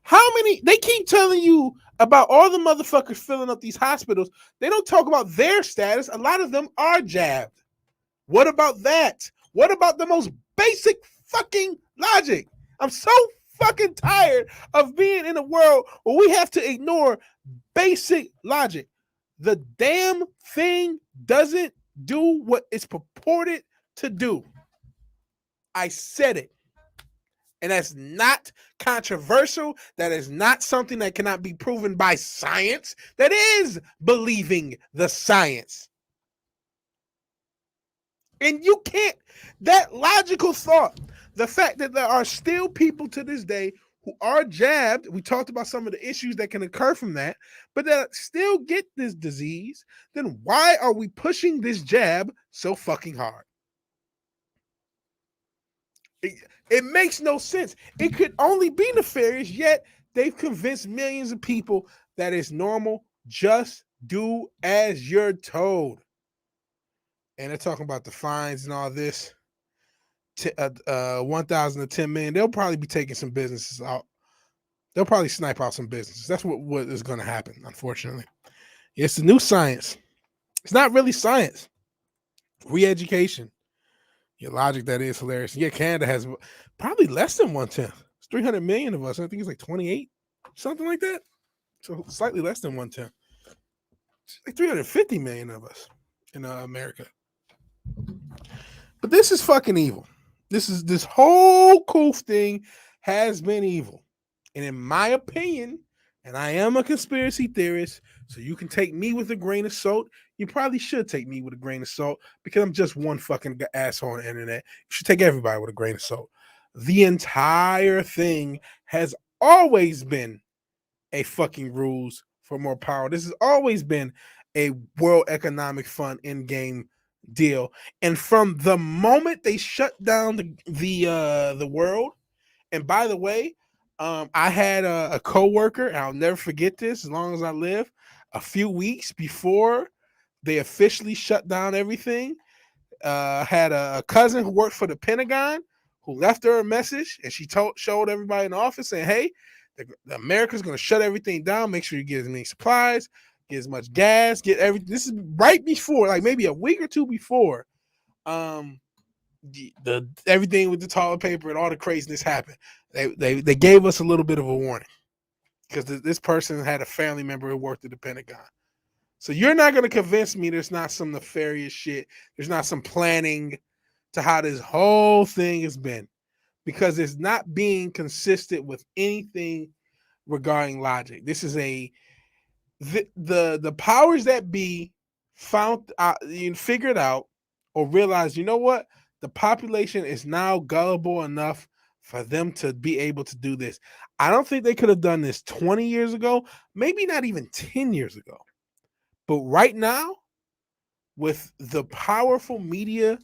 How many? They keep telling you about all the motherfuckers filling up these hospitals. They don't talk about their status. A lot of them are jabbed. What about that? What about the most basic fucking logic? I'm so fucking tired of being in a world where we have to ignore basic logic. The damn thing doesn't do what it's purported to do. I said it. And that's not controversial. That is not something that cannot be proven by science. That is believing the science. And you can't, that logical thought, the fact that there are still people to this day who are jabbed, we talked about some of the issues that can occur from that, but that still get this disease, then why are we pushing this jab so fucking hard? It makes no sense. It could only be nefarious, yet they've convinced millions of people that it's normal. Just do as you're told. And they're talking about the fines and all this. 1,000 to 10 million. They'll probably be taking some businesses out. They'll probably snipe out some businesses. That's what is going to happen, unfortunately. It's the new science. It's not really science. Re-education. Your logic, that is hilarious. Yeah, Canada has probably less than 1/10. It's 300 million of us. I think it's like 28, something like that. So slightly less than 1/10. It's like 350 million of us in America. But this is fucking evil. This whole Koof thing has been evil. And in my opinion, and I am a conspiracy theorist, so you can take me with a grain of salt. You probably should take me with a grain of salt because I'm just one fucking asshole on the internet. You should take everybody with a grain of salt. The entire thing has always been a fucking rules for more power. This has always been a World Economic Fund in-game deal. And from the moment they shut down the world, and by the way, I had a coworker, and I'll never forget this as long as I live, a few weeks before they officially shut down everything. Had a cousin who worked for the Pentagon who left her a message, and she showed everybody in the office saying, "Hey, the America's going to shut everything down. Make sure you get as many supplies, get as much gas, get everything." This is right before, like maybe a week or two before, the everything with the toilet paper and all the craziness happened. They gave us a little bit of a warning because this person had a family member who worked at the Pentagon. So you're not going to convince me there's not some nefarious shit. There's not some planning to how this whole thing has been, because it's not being consistent with anything regarding logic. This is the powers that be found out, figured out or realized, you know what? The population is now gullible enough for them to be able to do this. I don't think they could have done this 20 years ago, maybe not even 10 years ago. But right now, with the powerful media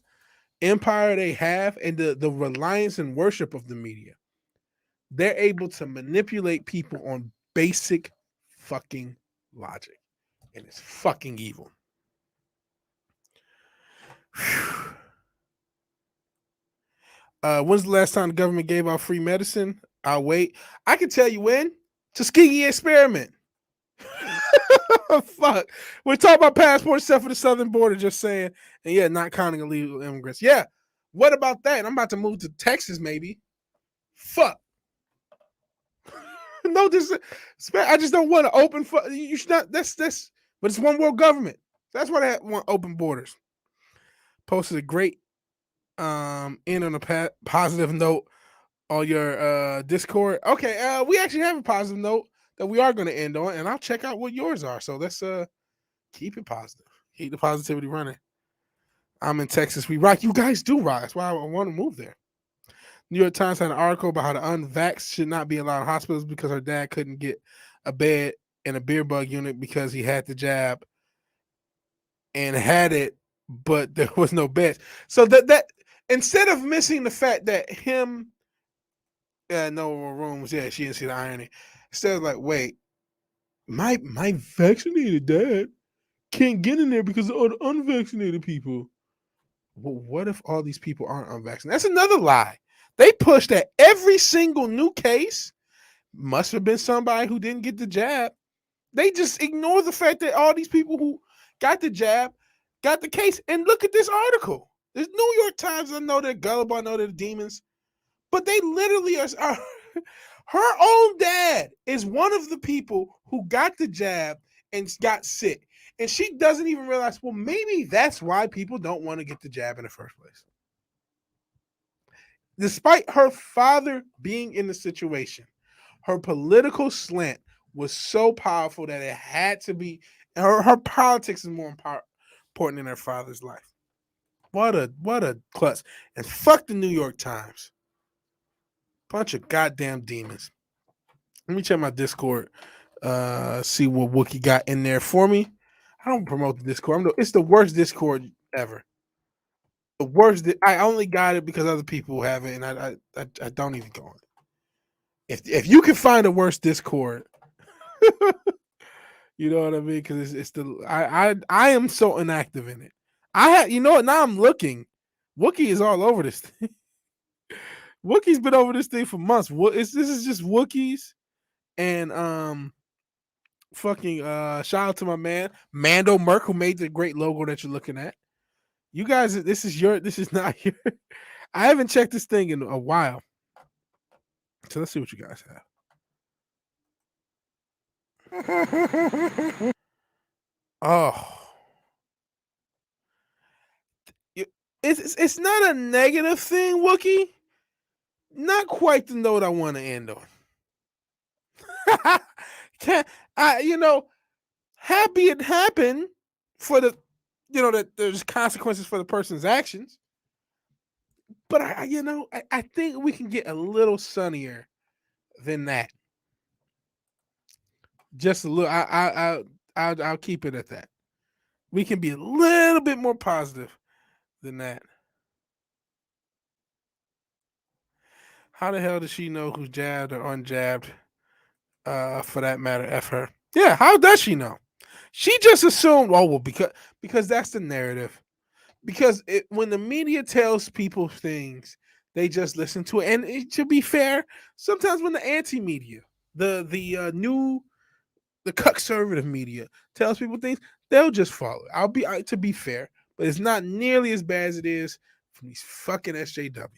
empire they have and the reliance and worship of the media, they're able to manipulate people on basic fucking logic. And it's fucking evil. When's the last time the government gave out free medicine? I'll wait. I can tell you when. Tuskegee experiment. Fuck. We're talking about passports except for the southern border, just saying. And yeah, not counting illegal immigrants. Yeah. What about that? I'm about to move to Texas, maybe. Fuck. No, I just don't want to open. You should not. That's. But it's one world government. That's why they want open borders. Posted a great end on a positive note on your Discord. Okay, we actually have a positive note that we are going to end on, and I'll check out what yours are. So let's keep it positive. Keep the positivity running. I'm in Texas. We rock. You guys do rock. That's why I want to move there. New York Times had an article about how the unvaxxed should not be allowed in hospitals because her dad couldn't get a bed in a beer bug unit because he had the jab and had it, but there was no bed. So that instead of missing the fact that him, no rooms, she didn't see the irony. Instead of like, wait, my vaccinated dad can't get in there because of all the unvaccinated people. Well, what if all these people aren't unvaccinated? That's another lie. They pushed that every single new case must have been somebody who didn't get the jab. They just ignore the fact that all these people who got the jab got the case. And look at this article. There's New York Times. I know they're gullible. I know they're demons. But they literally are her own dad is one of the people who got the jab and got sick. And she doesn't even realize, well, maybe that's why people don't want to get the jab in the first place. Despite her father being in the situation, her political slant was so powerful that it had to be, her politics is more important than her father's life. What a klutz. And fuck the New York Times. Bunch of goddamn demons. Let me check my Discord. See what Wookie got in there for me. I don't promote the Discord. It's the worst Discord ever. The worst. I only got it because other people have it, and I don't even go on it. If you can find a worse Discord, you know what I mean? Because it's the I am so inactive in it. You know what? Now I'm looking. Wookie is all over this thing. Wookie's been over this thing for months. This is just Wookiees and fucking shout out to my man Mando Merc who made the great logo that you're looking at. You guys, this is not your. I haven't checked this thing in a while. So let's see what you guys have. Oh. It's not a negative thing, Wookie. Not quite the note I want to end on. Happy it happened for the, that there's consequences for the person's actions. But I think we can get a little sunnier than that. Just a little. I'll keep it at that. We can be a little bit more positive than that. How the hell does she know who's jabbed or unjabbed? For that matter, F her. Yeah, how does she know? She just assumed, because that's the narrative. Because when the media tells people things, they just listen to it. And to be fair, sometimes when the anti-media, the conservative media tells people things, they'll just follow it. To be fair, but it's not nearly as bad as it is from these fucking SJWs.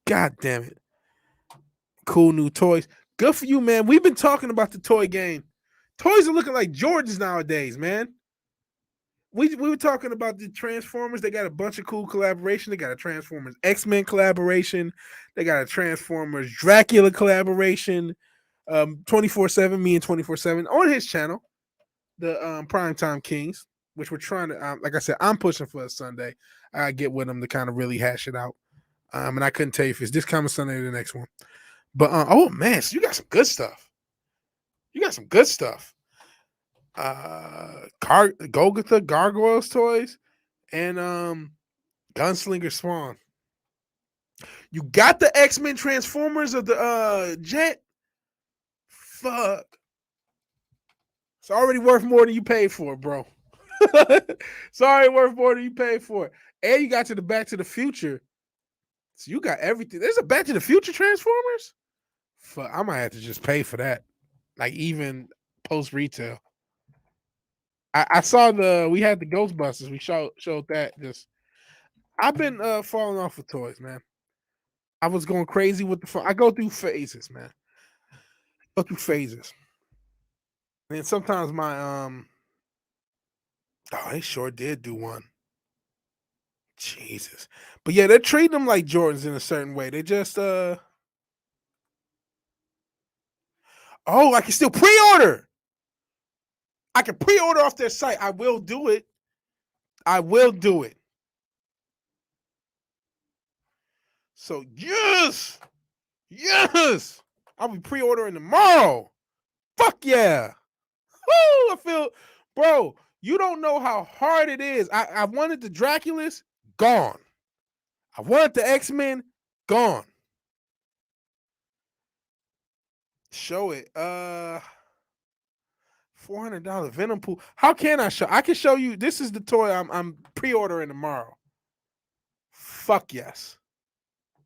God damn it. Cool new toys. Good for you, man. We've been talking about the toy game. Toys are looking like Jordans nowadays, man. We were talking about the Transformers. They got a bunch of cool collaboration. They got a Transformers X-Men collaboration. They got a Transformers Dracula collaboration. 24/7, me and 24/7 on his channel, the Primetime Kings, which we're trying to, like I said, I'm pushing for a Sunday. I get with them to kind of really hash it out. And I couldn't tell you if it's this coming Sunday or the next one. But oh man, so you got some good stuff. Golgotha Gargoyles toys and Gunslinger Spawn. You got the X-Men Transformers of the Jet. Fuck. It's already worth more than you paid for it, bro. It's already worth more than you paid for it. And you got to the Back to the Future. So you got everything. There's a Back to the Future Transformers? Fuck, I might have to just pay for that. Like even post retail. I saw we had the Ghostbusters. We showed that. I've been falling off with toys, man. I was going crazy with the phone. I go through phases, man. And sometimes my Oh, they sure did do one. Jesus. But yeah, they're treating them like Jordans in a certain way. They just oh, I can still pre-order. I can pre-order off their site. I will do it. I will do it. So yes. Yes. I'll be pre-ordering tomorrow. Fuck yeah. Woo! I feel, bro, you don't know how hard it is. I wanted the Draculas, gone. I wanted the X-Men, gone. Show it. $400 Venom Pool. How can I show? I can show you. This is the toy I'm pre-ordering tomorrow. Fuck yes.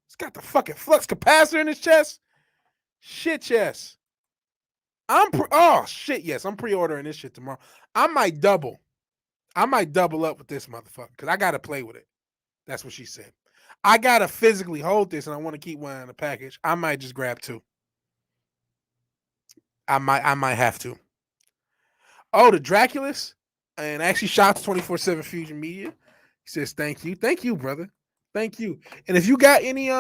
It's got the fucking flux capacitor in his chest. Shit yes. Oh shit yes. I'm pre-ordering this shit tomorrow. I might double up with this motherfucker because I gotta play with it. That's what she said. I gotta physically hold this and I want to keep one in the package. I might just grab two. I might have to. Oh, the Draculas. And actually shouts 24/7 Fusion Media. He says thank you. Thank you, brother. Thank you. And if you got any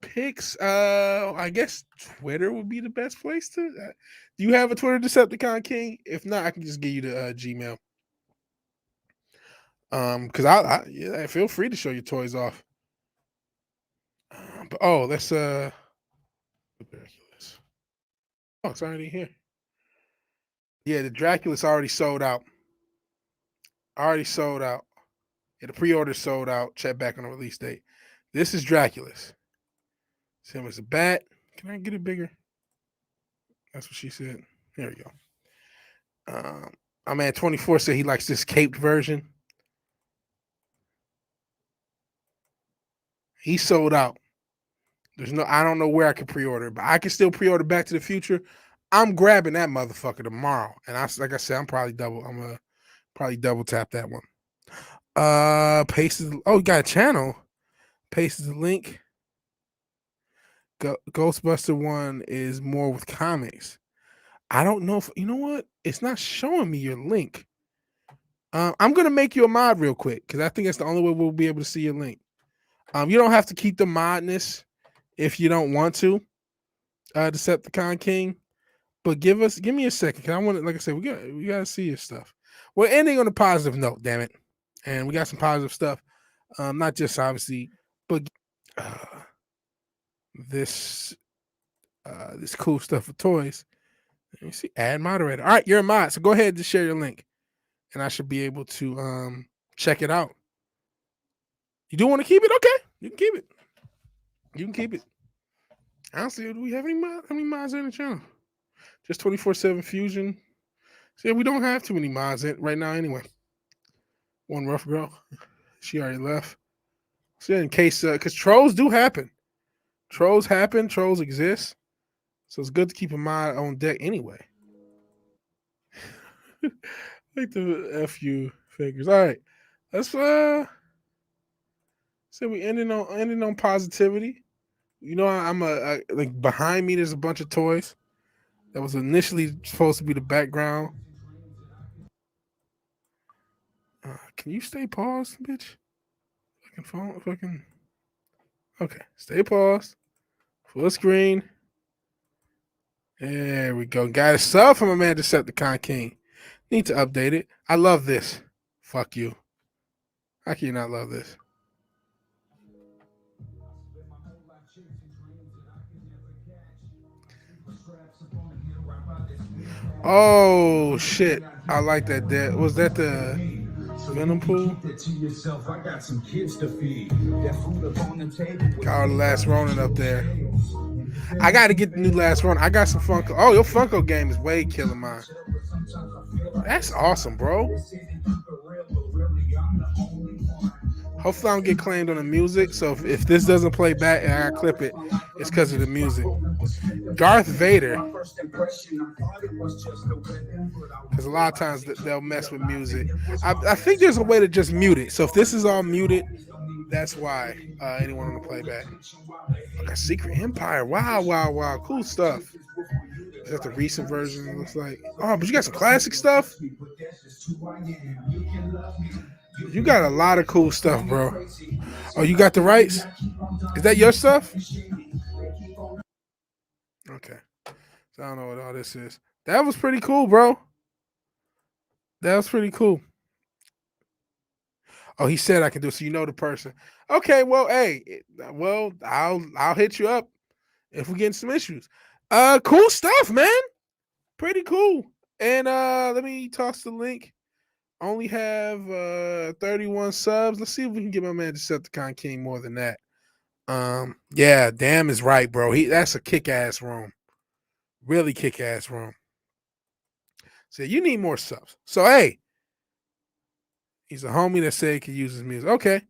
pics, I guess Twitter would be the best place to. Do you have a Twitter, Decepticon King? If not, I can just give you the Gmail. Because I feel free to show your toys off. But let's Oh, it's already here. Yeah, the Dracula's already sold out. Yeah, the pre-order sold out. Check back on the release date. This is Dracula's. Same as a bat. Can I get it bigger? That's what she said. There we go. My man 24 said he likes this caped version. He sold out. I don't know where I can pre-order, but I can still pre-order Back to the Future. I'm grabbing that motherfucker tomorrow. And like I said, I'm gonna probably double tap that one. You got a channel. Pastes the link. Ghostbuster one is more with comics. I don't know if you know what? It's not showing me your link. I'm gonna make you a mod real quick because I think that's the only way we'll be able to see your link. You don't have to keep the modness if you don't want to, Decepticon King. But give me a second because I want to, like I said, we gotta see your stuff. We're ending on a positive note, damn it, and we got some positive stuff. Not just obviously, but this cool stuff with toys. Let me see. Add moderator. All right, you're a mod, so go ahead and share your link, and I should be able to check it out. You do want to keep it? Okay, you can keep it. You can keep it. Honestly, do we have any mods? How many mods in the channel? Just 24/7 Fusion. See, we don't have too many mods right now anyway. One rough girl. She already left. So in case, because trolls do happen. Trolls happen. Trolls exist. So it's good to keep a mod on deck anyway. Like the FU figures. All right. Let's say we ending on positivity. You know, I'm like behind me. There's a bunch of toys that was initially supposed to be the background. Can you stay paused, bitch? Fucking phone, fucking. Okay, stay paused. Full screen. There we go. Got a sub from my man Decepticon King. Need to update it. I love this. Fuck you. How can you not love this? Oh shit! I like that. Was that the Venom Pool? Got all the Last Ronin up there. I got to get the new Last Ronin. I got some Funko. Oh, your Funko game is way killing mine. That's awesome, bro. Hopefully I don't get claimed on the music. So if this doesn't play back and I clip it, it's because of the music. Darth Vader. Because a lot of times they'll mess with music. I think there's a way to just mute it. So if this is all muted, that's why anyone on the playback. Like a Secret Empire. Wow. Cool stuff. Is that the recent version? It looks like. Oh, but you got some classic stuff? You got a lot of cool stuff, bro. Oh, you got the rights? Is that your stuff? Okay. So I don't know what all this is. That was pretty cool, bro. That was pretty cool. Oh, he said I can do it, so you know the person. Okay, well, hey, well, I'll hit you up if we get in some issues. Cool stuff, man. Pretty cool. And let me toss the link. Only have 31 subs. Let's see if we can get my man Decepticon King more than that. Yeah, damn is right, bro. That's a kick-ass room. Really kick-ass room. So you need more subs. So hey, he's a homie that said he could use his music. Okay,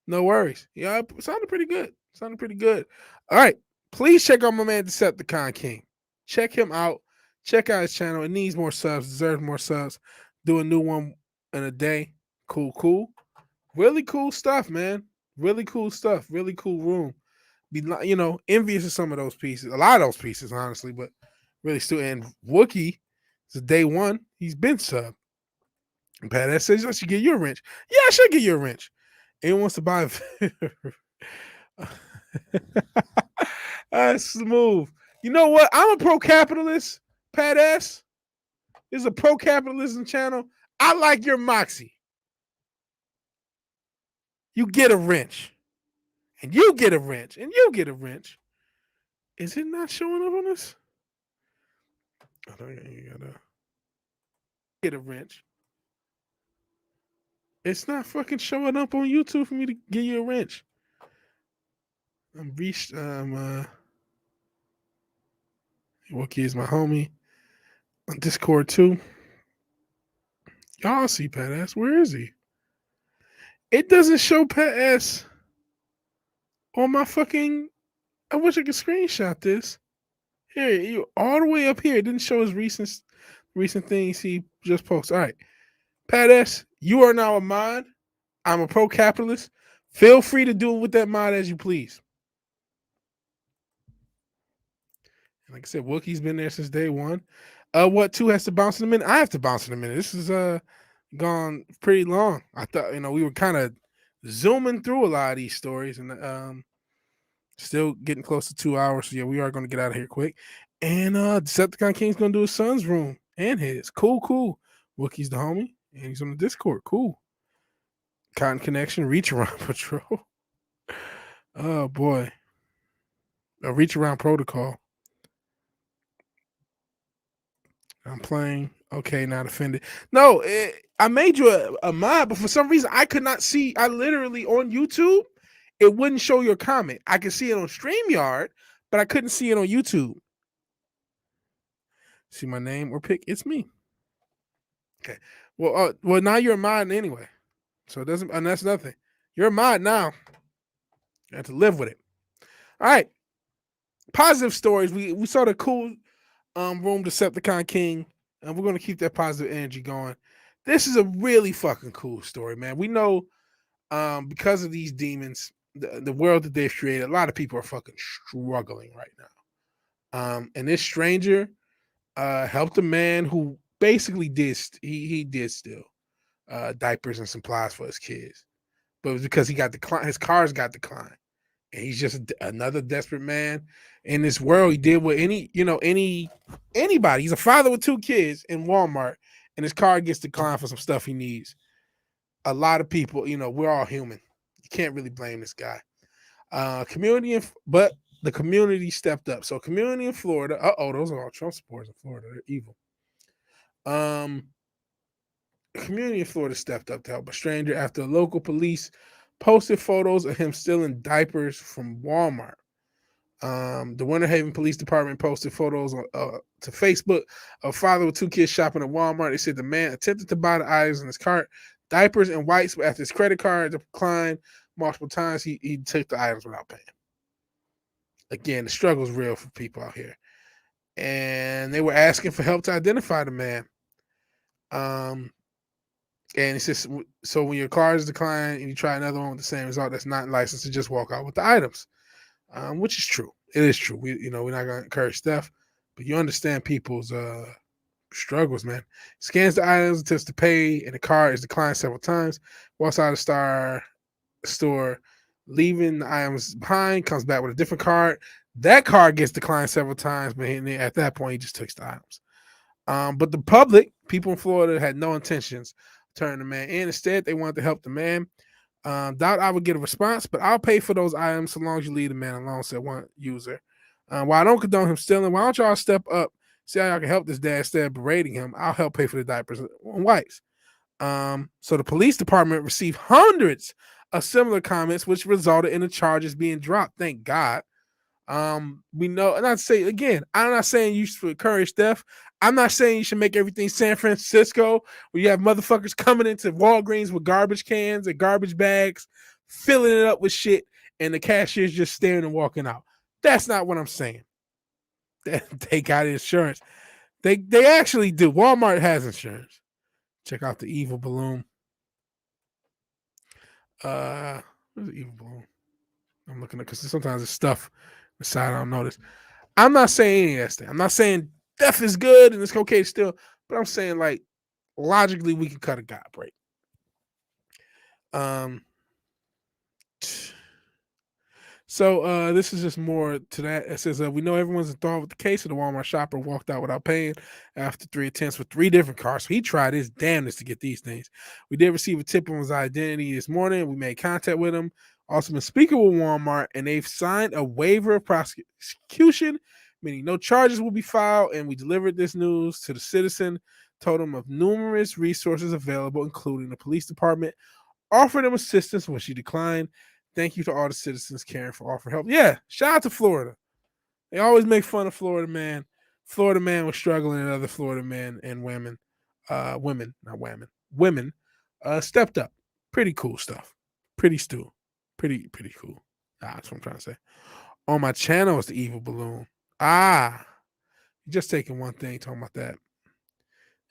no worries. Yeah, it sounded pretty good. All right, please check out my man Decepticon King. Check him out. Check out his channel. It needs more subs. Deserves more subs. Do a new one in a day. Cool. Really cool stuff, man. Really cool stuff. Really cool room. Be envious of some of those pieces. A lot of those pieces, honestly, but really still. And Wookie, it's day one. He's been sub. And Pat S says I should give you a wrench. Yeah, I should give you a wrench. Anyone wants to buy smooth. You know what? I'm a pro-capitalist, Pat S. This is a pro-capitalism channel. I like your moxie. You get a wrench. And you get a wrench. And you get a wrench. Is it not showing up on this? Oh, you gotta get a wrench. It's not fucking showing up on YouTube for me to give you a wrench. I'm reached. Wookie is my homie on Discord too. Y'all see Pat S. Where is he? It doesn't show Pat S. on my fucking. I wish I could screenshot this. Here, you all the way up here. It didn't show his recent things he just posted. All right, Pat S. You are now a mod. I'm a pro-capitalist. Feel free to do with that mod as you please. Like I said, Wookie's been there since day one. What two has to bounce in a minute? I have to bounce in a minute. This is gone pretty long. I thought we were kind of zooming through a lot of these stories, and still getting close to 2 hours. So yeah, we are going to get out of here quick. And Decepticon King's going to do his son's room and his. Cool. Wookie's the homie, and he's on the Discord. Cool. Cotton Connection, Reach Around Patrol. Oh boy, a Reach Around Protocol. I'm playing. Okay, not offended. No, I made you a mod, but for some reason I could not see. I literally on YouTube, it wouldn't show your comment. I could see it on StreamYard, but I couldn't see it on YouTube. See my name or pick? It's me. Okay. Well, now you're a mod anyway, so it doesn't. And that's nothing. You're a mod now. You have to live with it. All right. Positive stories. We saw the cool room Decepticon King, and we're gonna keep that positive energy going. This is a really fucking cool story, man. We know because of these demons, the world that they've created, a lot of people are fucking struggling right now. And this stranger helped a man who basically he did steal diapers and supplies for his kids, but it was because he got declined. His cars got declined, and he's just another desperate man in this world. He did what anybody. He's a father with 2 kids in Walmart, and his car gets declined for some stuff he needs. A lot of people, we're all human. You can't really blame this guy. But the community stepped up. So community in Florida. Those are all Trump supporters in Florida. They're evil. Community in Florida stepped up to help a stranger after local police posted photos of him stealing diapers from Walmart. The Winter Haven Police Department posted photos to Facebook of a father with 2 kids shopping at Walmart. They said the man attempted to buy the items in his cart, diapers and wipes, but after his credit card declined multiple times, he took the items without paying. Again, the struggle is real for people out here. And they were asking for help to identify the man. And it says, so when your car is declined and you try another one with the same result, that's not licensed to just walk out with the items, which is true. It is true. We're not going to encourage theft, but you understand people's struggles, man. Scans the items, attempts to pay, and the card is declined several times. Walks out of the store, leaving the items behind, comes back with a different card. That card gets declined several times, but at that point, he just takes the items. But the public, people in Florida, had no intentions of turning the man in. Instead, they wanted to help the man. Doubt I would get a response, but I'll pay for those items so long as you leave the man alone, said one user. While I don't condone him stealing, why don't y'all step up, see how y'all can help this dad instead of berating him? I'll help pay for the diapers and wipes. So the police department received hundreds of similar comments, which resulted in the charges being dropped. Thank God. We know, and I'd say again, I'm not saying you should encourage theft. I'm not saying you should make everything San Francisco where you have motherfuckers coming into Walgreens with garbage cans and garbage bags, filling it up with shit, and the cashier's just staring and walking out. That's not what I'm saying. They got insurance. They actually do. Walmart has insurance. Check out the evil balloon. Where's the evil balloon? I'm looking at because sometimes it's stuff beside I don't notice. I'm not saying any of that stuff. I'm not saying death is good and it's okay still, but I'm saying like logically we can cut a God break. So this is just more to that. It says we know everyone's enthralled with the case of the Walmart shopper walked out without paying after 3 attempts with 3 different cars. So he tried his damnedest to get these things. We did receive a tip on his identity this morning. We made contact with him. Also been speaking with Walmart, and they've signed a waiver of prosecution, meaning no charges will be filed. And we delivered this news to the citizen, told him of numerous resources available, including the police department, offered him assistance when she declined. Thank you to all the citizens caring for offer help. Yeah, shout out to Florida. They always make fun of Florida man. Florida man was struggling, and other Florida men and women, women, stepped up. Pretty cool stuff. Pretty cool. That's what I'm trying to say. On my channel is the evil balloon. Just taking one thing, talking about that.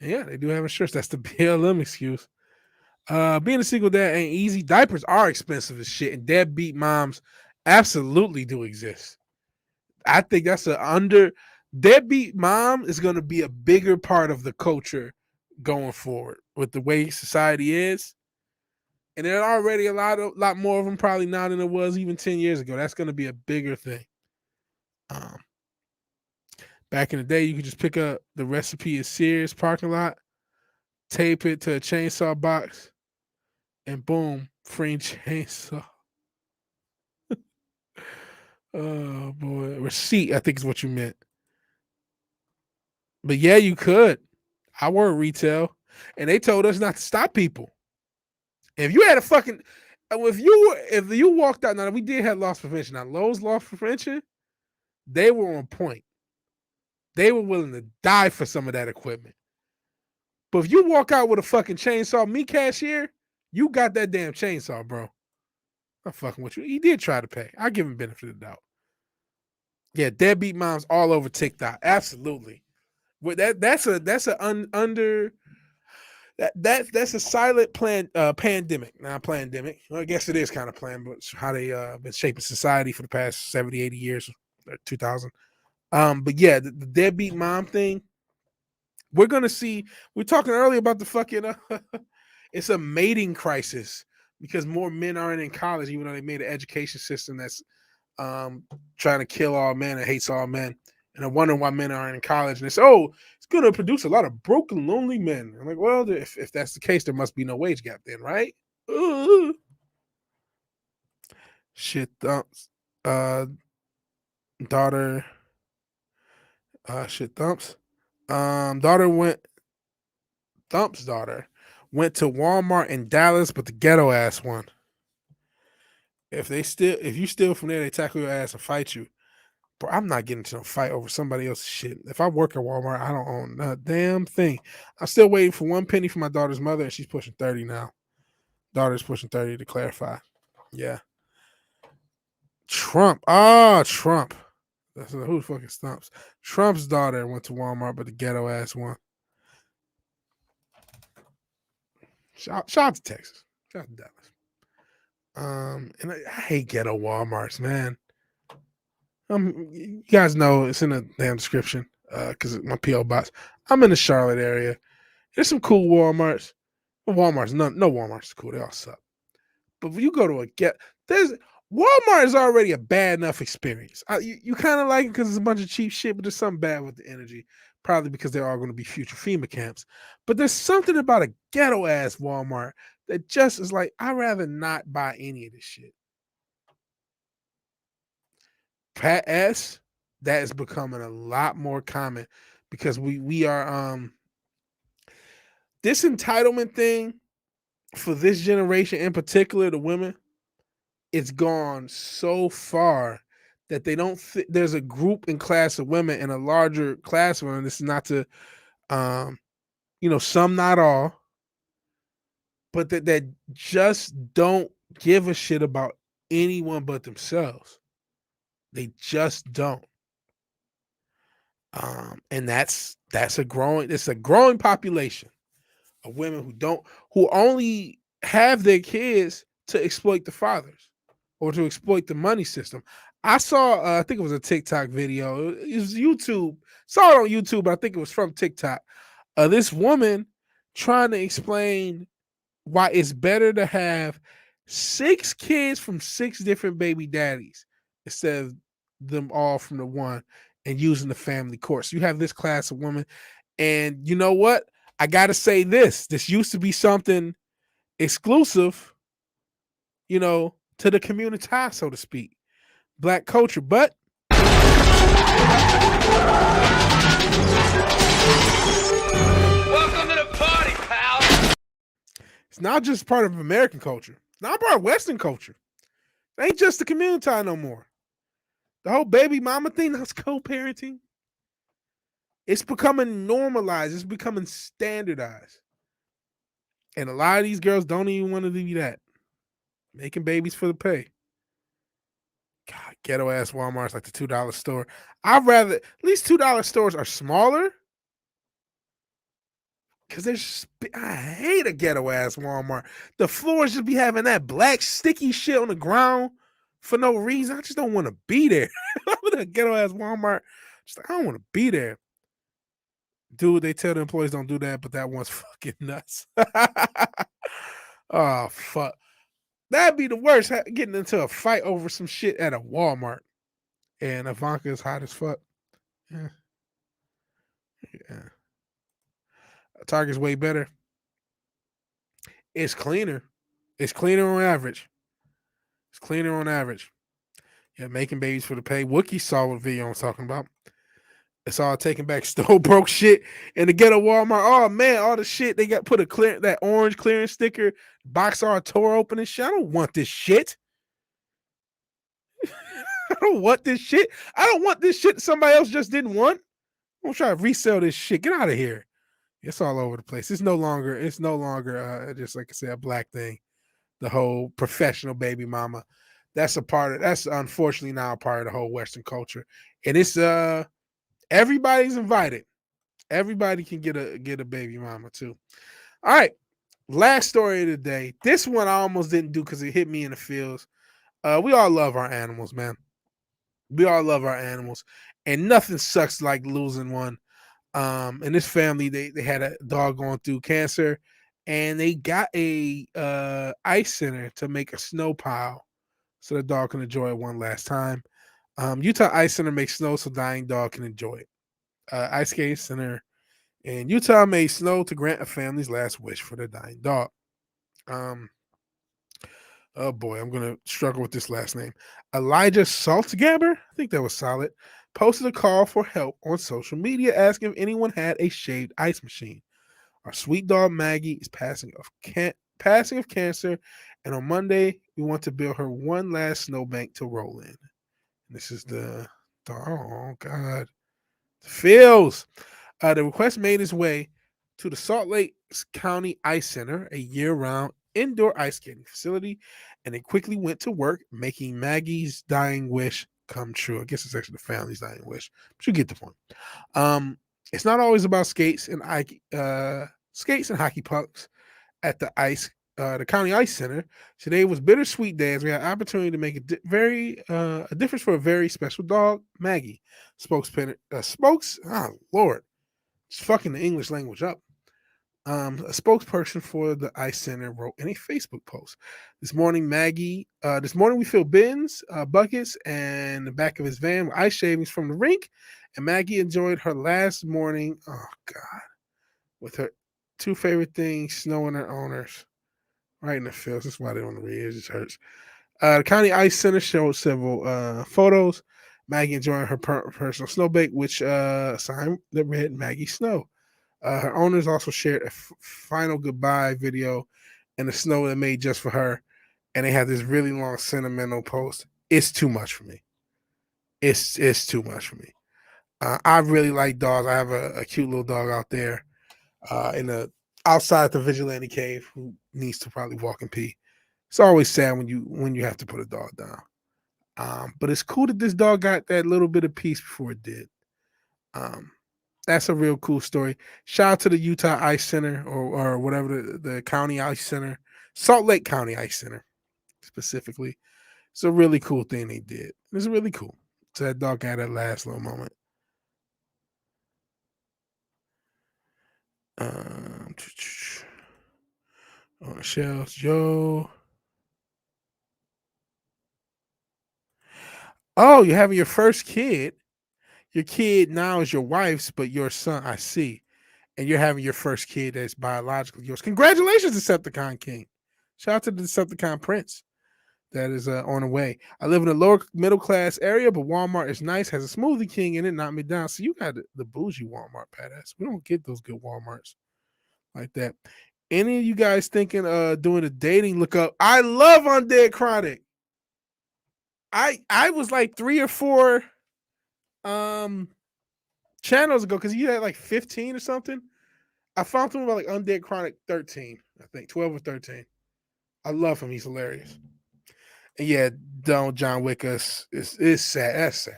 And yeah, they do have insurance. That's the BLM excuse. Being a single dad ain't easy. Diapers are expensive as shit, and deadbeat moms absolutely do exist. I think that's deadbeat mom is going to be a bigger part of the culture going forward with the way society is. And there are already a lot more of them probably now than there was even 10 years ago. That's going to be a bigger thing. Back in the day, you could just pick up the recipe at Sears parking lot, tape it to a chainsaw box, and boom, free chainsaw. Oh boy, receipt, I think is what you meant. But yeah, you could. I work retail, and they told us not to stop people. If you had if you walked out, now we did have loss prevention. Now Lowe's loss prevention, they were on point. They were willing to die for some of that equipment. But if you walk out with a fucking chainsaw, me cashier, you got that damn chainsaw, bro. I'm fucking with you. He did try to pay. I give him benefit of the doubt. Yeah, deadbeat moms all over TikTok. Absolutely. That's a silent pandemic. Not pandemic. Well, I guess it is kind of planned, but it's how they been shaping society for the past 70, 80 years, 2000. But yeah, the deadbeat mom thing. We're gonna see. We're talking earlier about the fucking. It's a mating crisis because more men aren't in college, even though they made an education system that's trying to kill all men and hates all men. And I'm wondering why men aren't in college. And they say, oh, it's going to produce a lot of broken, lonely men. I'm like, well, if that's the case, there must be no wage gap then, right? Shit thumps. Daughter. Shit thumps. Thump's daughter went to Walmart in Dallas, but the ghetto ass one. If you steal from there, they tackle your ass and fight you. Bro, I'm not getting into a fight over somebody else's shit. If I work at Walmart, I don't own a damn thing. I'm still waiting for 1 penny from my daughter's mother, and she's pushing 30 now. Daughter's pushing 30 to clarify. Yeah. Trump. Trump. Who the fucking stumps? Trump's daughter went to Walmart, but the ghetto ass one. Shout out to Texas. Shout out to Dallas. And I hate ghetto Walmarts, man. You guys know it's in the damn description. because my PO box. I'm in the Charlotte area. There's some cool Walmarts. Walmart's no Walmart's cool. They all suck. But when you go to there's Walmart is already a bad enough experience. You kind of like it because it's a bunch of cheap shit, but there's something bad with the energy. Probably because they're all going to be future FEMA camps. But there's something about a ghetto ass Walmart that just is like, I'd rather not buy any of this shit. Pat S, that is becoming a lot more common because we are this entitlement thing for this generation in particular, the women, it's gone so far that they don't there's a group and class of women and a larger class of women. This is not to some, not all, but that just don't give a shit about anyone but themselves. They just don't. And it's a growing population of women who only have their kids to exploit the fathers or to exploit the money system. I saw, I think it was a TikTok video. It was YouTube. Saw it on YouTube, but I think it was from TikTok. This woman trying to explain why it's better to have 6 kids from 6 different baby daddies instead of them all from the one and using the family court. So you have this class of women, and you know what? I got to say this used to be something exclusive, to the community, so to speak, Black culture, but welcome to the party, pal. It's not just part of American culture. It's not part of Western culture. It ain't just the community no more. The whole baby mama thing, that's co-parenting. It's becoming normalized. It's becoming standardized. And a lot of these girls don't even want to do that. Making babies for the pay. God, ghetto ass Walmart's like the $2 store. I'd rather, at least $2 stores are smaller. Because I hate a ghetto ass Walmart. The floors just be having that black sticky shit on the ground for no reason. I just don't want to be there. I'm in a ghetto ass Walmart. I don't want to be there. Dude, they tell the employees don't do that, but that one's fucking nuts. Oh, fuck. That'd be the worst, getting into a fight over some shit at a Walmart. And Ivanka is hot as fuck. Yeah. Target's way better. It's cleaner. It's cleaner on average. Yeah, making babies for the pay. Wookie saw what video I was talking about. It's all taking back stole broke shit in the ghetto Walmart. Oh man, all the shit they got that orange clearance sticker, box all tore open and shit. I don't want this shit. I don't want this shit. I don't want this shit somebody else just didn't want. I'm gonna try to resell this shit. Get out of here. It's all over the place. It's no longer just like I said, a Black thing. The whole professional baby mama. That's unfortunately now a part of the whole Western culture. And it's everybody's invited. Everybody can get a baby mama too. All right. Last story of the day. This one I almost didn't do because it hit me in the feels. We all love our animals, man. We all love our animals. And nothing sucks like losing one. In this family, they had a dog going through cancer, and they got a ice center to make a snow pile so the dog can enjoy it one last time. Utah Ice Center makes snow so dying dog can enjoy it. Ice Skate Center in Utah made snow to grant a family's last wish for their dying dog. Oh boy, I'm gonna struggle with this last name. Elijah Saltgabber, I think that was solid. Posted a call for help on social media asking if anyone had a shaved ice machine. Our sweet dog Maggie is passing of cancer, and on Monday we want to build her one last snowbank to roll in. This is the oh god, feels. The request made its way to the Salt Lake County Ice Center, a year-round indoor ice skating facility, and they quickly went to work making Maggie's dying wish come true. I guess it's actually the family's dying wish, but you get the point. It's not always about skates and hockey pucks at the ice the County Ice Center. Today was Bittersweet Day as we had opportunity to make a difference for a very special dog, Maggie. Lord, it's fucking the English language up. A spokesperson for the Ice Center wrote in a Facebook post. This morning we filled bins, buckets, and the back of his van with ice shavings from the rink. And Maggie enjoyed her last morning. Oh God, with her two favorite things, snow and her owners. Right in the feels. That's why they don't read. It just hurts. The County Ice Center showed several photos. Maggie enjoying her personal snowbake, which sign that read Maggie Snow. Her owners also shared a final goodbye video and the snow they made just for her. And they had this really long sentimental post. It's too much for me. It's too much for me. I really like dogs. I have a cute little dog out there outside the vigilante cave who needs to probably walk and pee. It's always sad when you have to put a dog down. But it's cool that this dog got that little bit of peace before it did. That's a real cool story. Shout out to the Utah Ice Center or whatever the County Ice Center, Salt Lake County Ice Center specifically. It's a really cool thing they did. It's really cool. So that dog had that last little moment. On the shelves, Joe. Oh, you're having your first kid. Your kid now is your wife's, but your son, I see. And you're having your first kid that's biologically yours. Congratulations, Decepticon King. Shout out to the Decepticon Prince that is on the way. I live in a lower middle class area, but Walmart is nice, has a Smoothie King in it, knocked me down. So you got the bougie Walmart, Badass. We don't get those good Walmarts like that. Any of you guys thinking doing a dating lookup? I love Undead Chronic. I was like 3 or 4 channels ago because he had like 15 or something. I found him about like Undead Chronic 13, I think 12 or 13. I love him. He's hilarious. And yeah, don't John Wick us. It's sad. That's sad.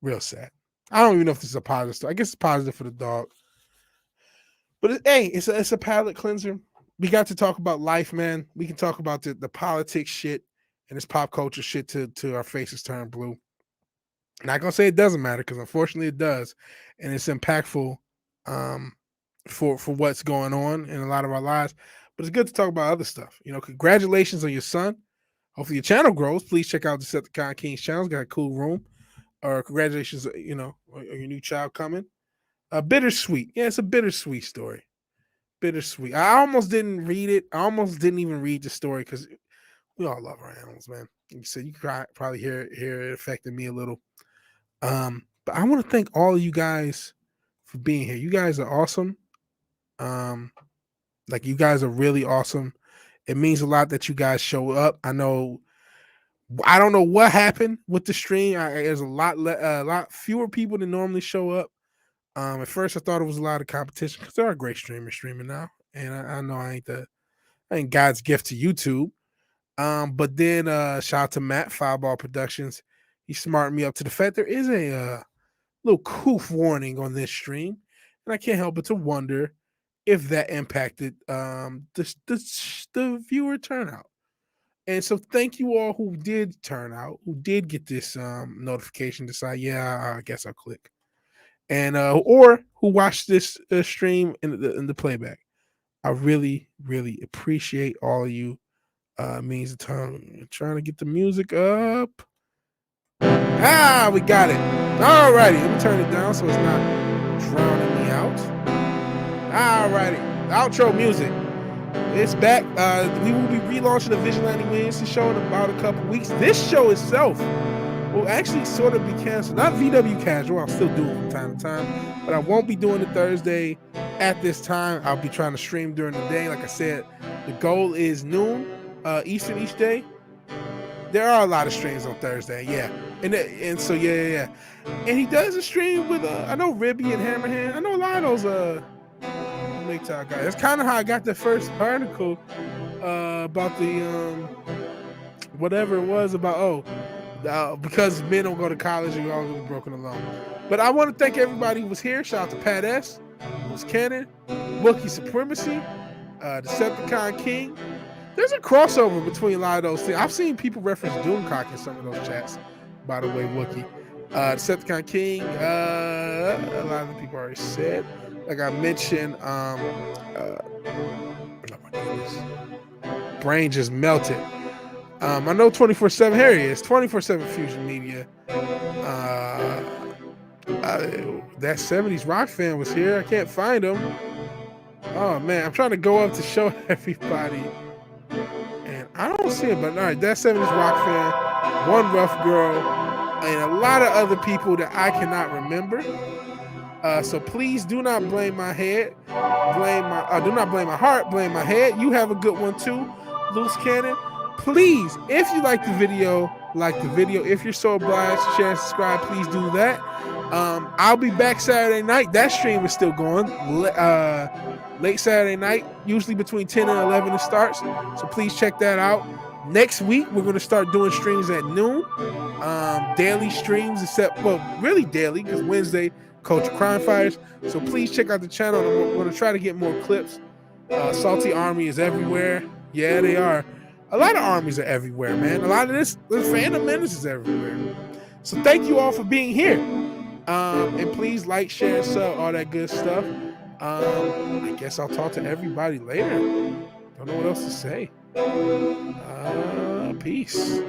Real sad. I don't even know if this is a positive story. I guess it's positive for the dog. But it's a palate cleanser. We got to talk about life, man. We can talk about the politics shit and this pop culture shit to our faces turn blue. Not gonna say it doesn't matter because unfortunately it does, and it's impactful for what's going on in a lot of our lives. But it's good to talk about other stuff. Congratulations on your son. Hopefully your channel grows. Please check out Decepticon King's channel. It's got a cool room. Or congratulations, on your new child coming. Bittersweet. Yeah, it's a bittersweet story. Bittersweet. I almost didn't read it. I almost didn't even read the story because we all love our animals, man. Like you said, you can probably hear it affected me a little. But I want to thank all of you guys for being here. You guys are awesome. You guys are really awesome. It means a lot that you guys show up. I don't know what happened with the stream. There's a lot fewer people than normally show up. At first I thought it was a lot of competition because there are great streamers streaming now, and I know I ain't God's gift to YouTube. But then shout out to Matt Fireball Productions. He smarted me up to the fact there is a little coof warning on this stream, and I can't help but to wonder if that impacted the viewer turnout. And so thank you all who did turn out, who did get this notification, decide, yeah, I guess I'll click. And or who watched this stream in the playback. I really, really appreciate all of you. Means a ton. I'm trying to get the music up. We got it. Alrighty, let me turn it down so it's not drowning me out. Alrighty, outro music. It's back. We will be relaunching the VigilanteWilliamson show in about a couple weeks. This show itself will actually sort of be canceled. Not VW Casual. I'll still do it from time to time, but I won't be doing it Thursday at this time. I'll be trying to stream during the day. Like I said, the goal is noon Eastern each day. There are a lot of streams on Thursday, yeah. And so yeah. And he does a stream with I know Ribby and Hammerhand. I know a lot of those MGTOW guys. That's kind of how I got the first article about the whatever it was about because men don't go to college and all was broken along. But I want to thank everybody who was here. Shout out to Pat S, who's Cannon, Wookiee Supremacy, Decepticon King, There's a crossover between a lot of those things. I've seen people reference Doomcock in some of those chats, by the way, Wookie. Decepticon King, a lot of the people already said. Like I mentioned, oh my goodness. Brain just melted. I know 24/7 Harry is 24/7 Fusion Media. That 70s rock fan was here. I can't find him. Oh man, I'm trying to go up to show everybody, and I don't see it. But all right, that 70s rock fan, One Rough Girl, and a lot of other people that I cannot remember. So please do not blame my head. Do not blame my heart. Blame my head. You have a good one too, Loose Cannon. Please, if you like the video, like the video. If you're so obliged, share and subscribe. Please do that. I'll be back Saturday night. That stream is still going. Late Saturday night, usually between 10 and 11 it starts. So please check that out. Next week, we're going to start doing streams at noon. Daily streams, except, well, really daily, because Wednesday, Culture Crime Fighters. So please check out the channel. We're going to try to get more clips. Salty Army is everywhere. Yeah, they are. A lot of armies are everywhere, man. A lot of this Phantom Menace is everywhere. So thank you all for being here. And please like, share, sub, all that good stuff. I guess I'll talk to everybody later. Don't know what else to say. Peace.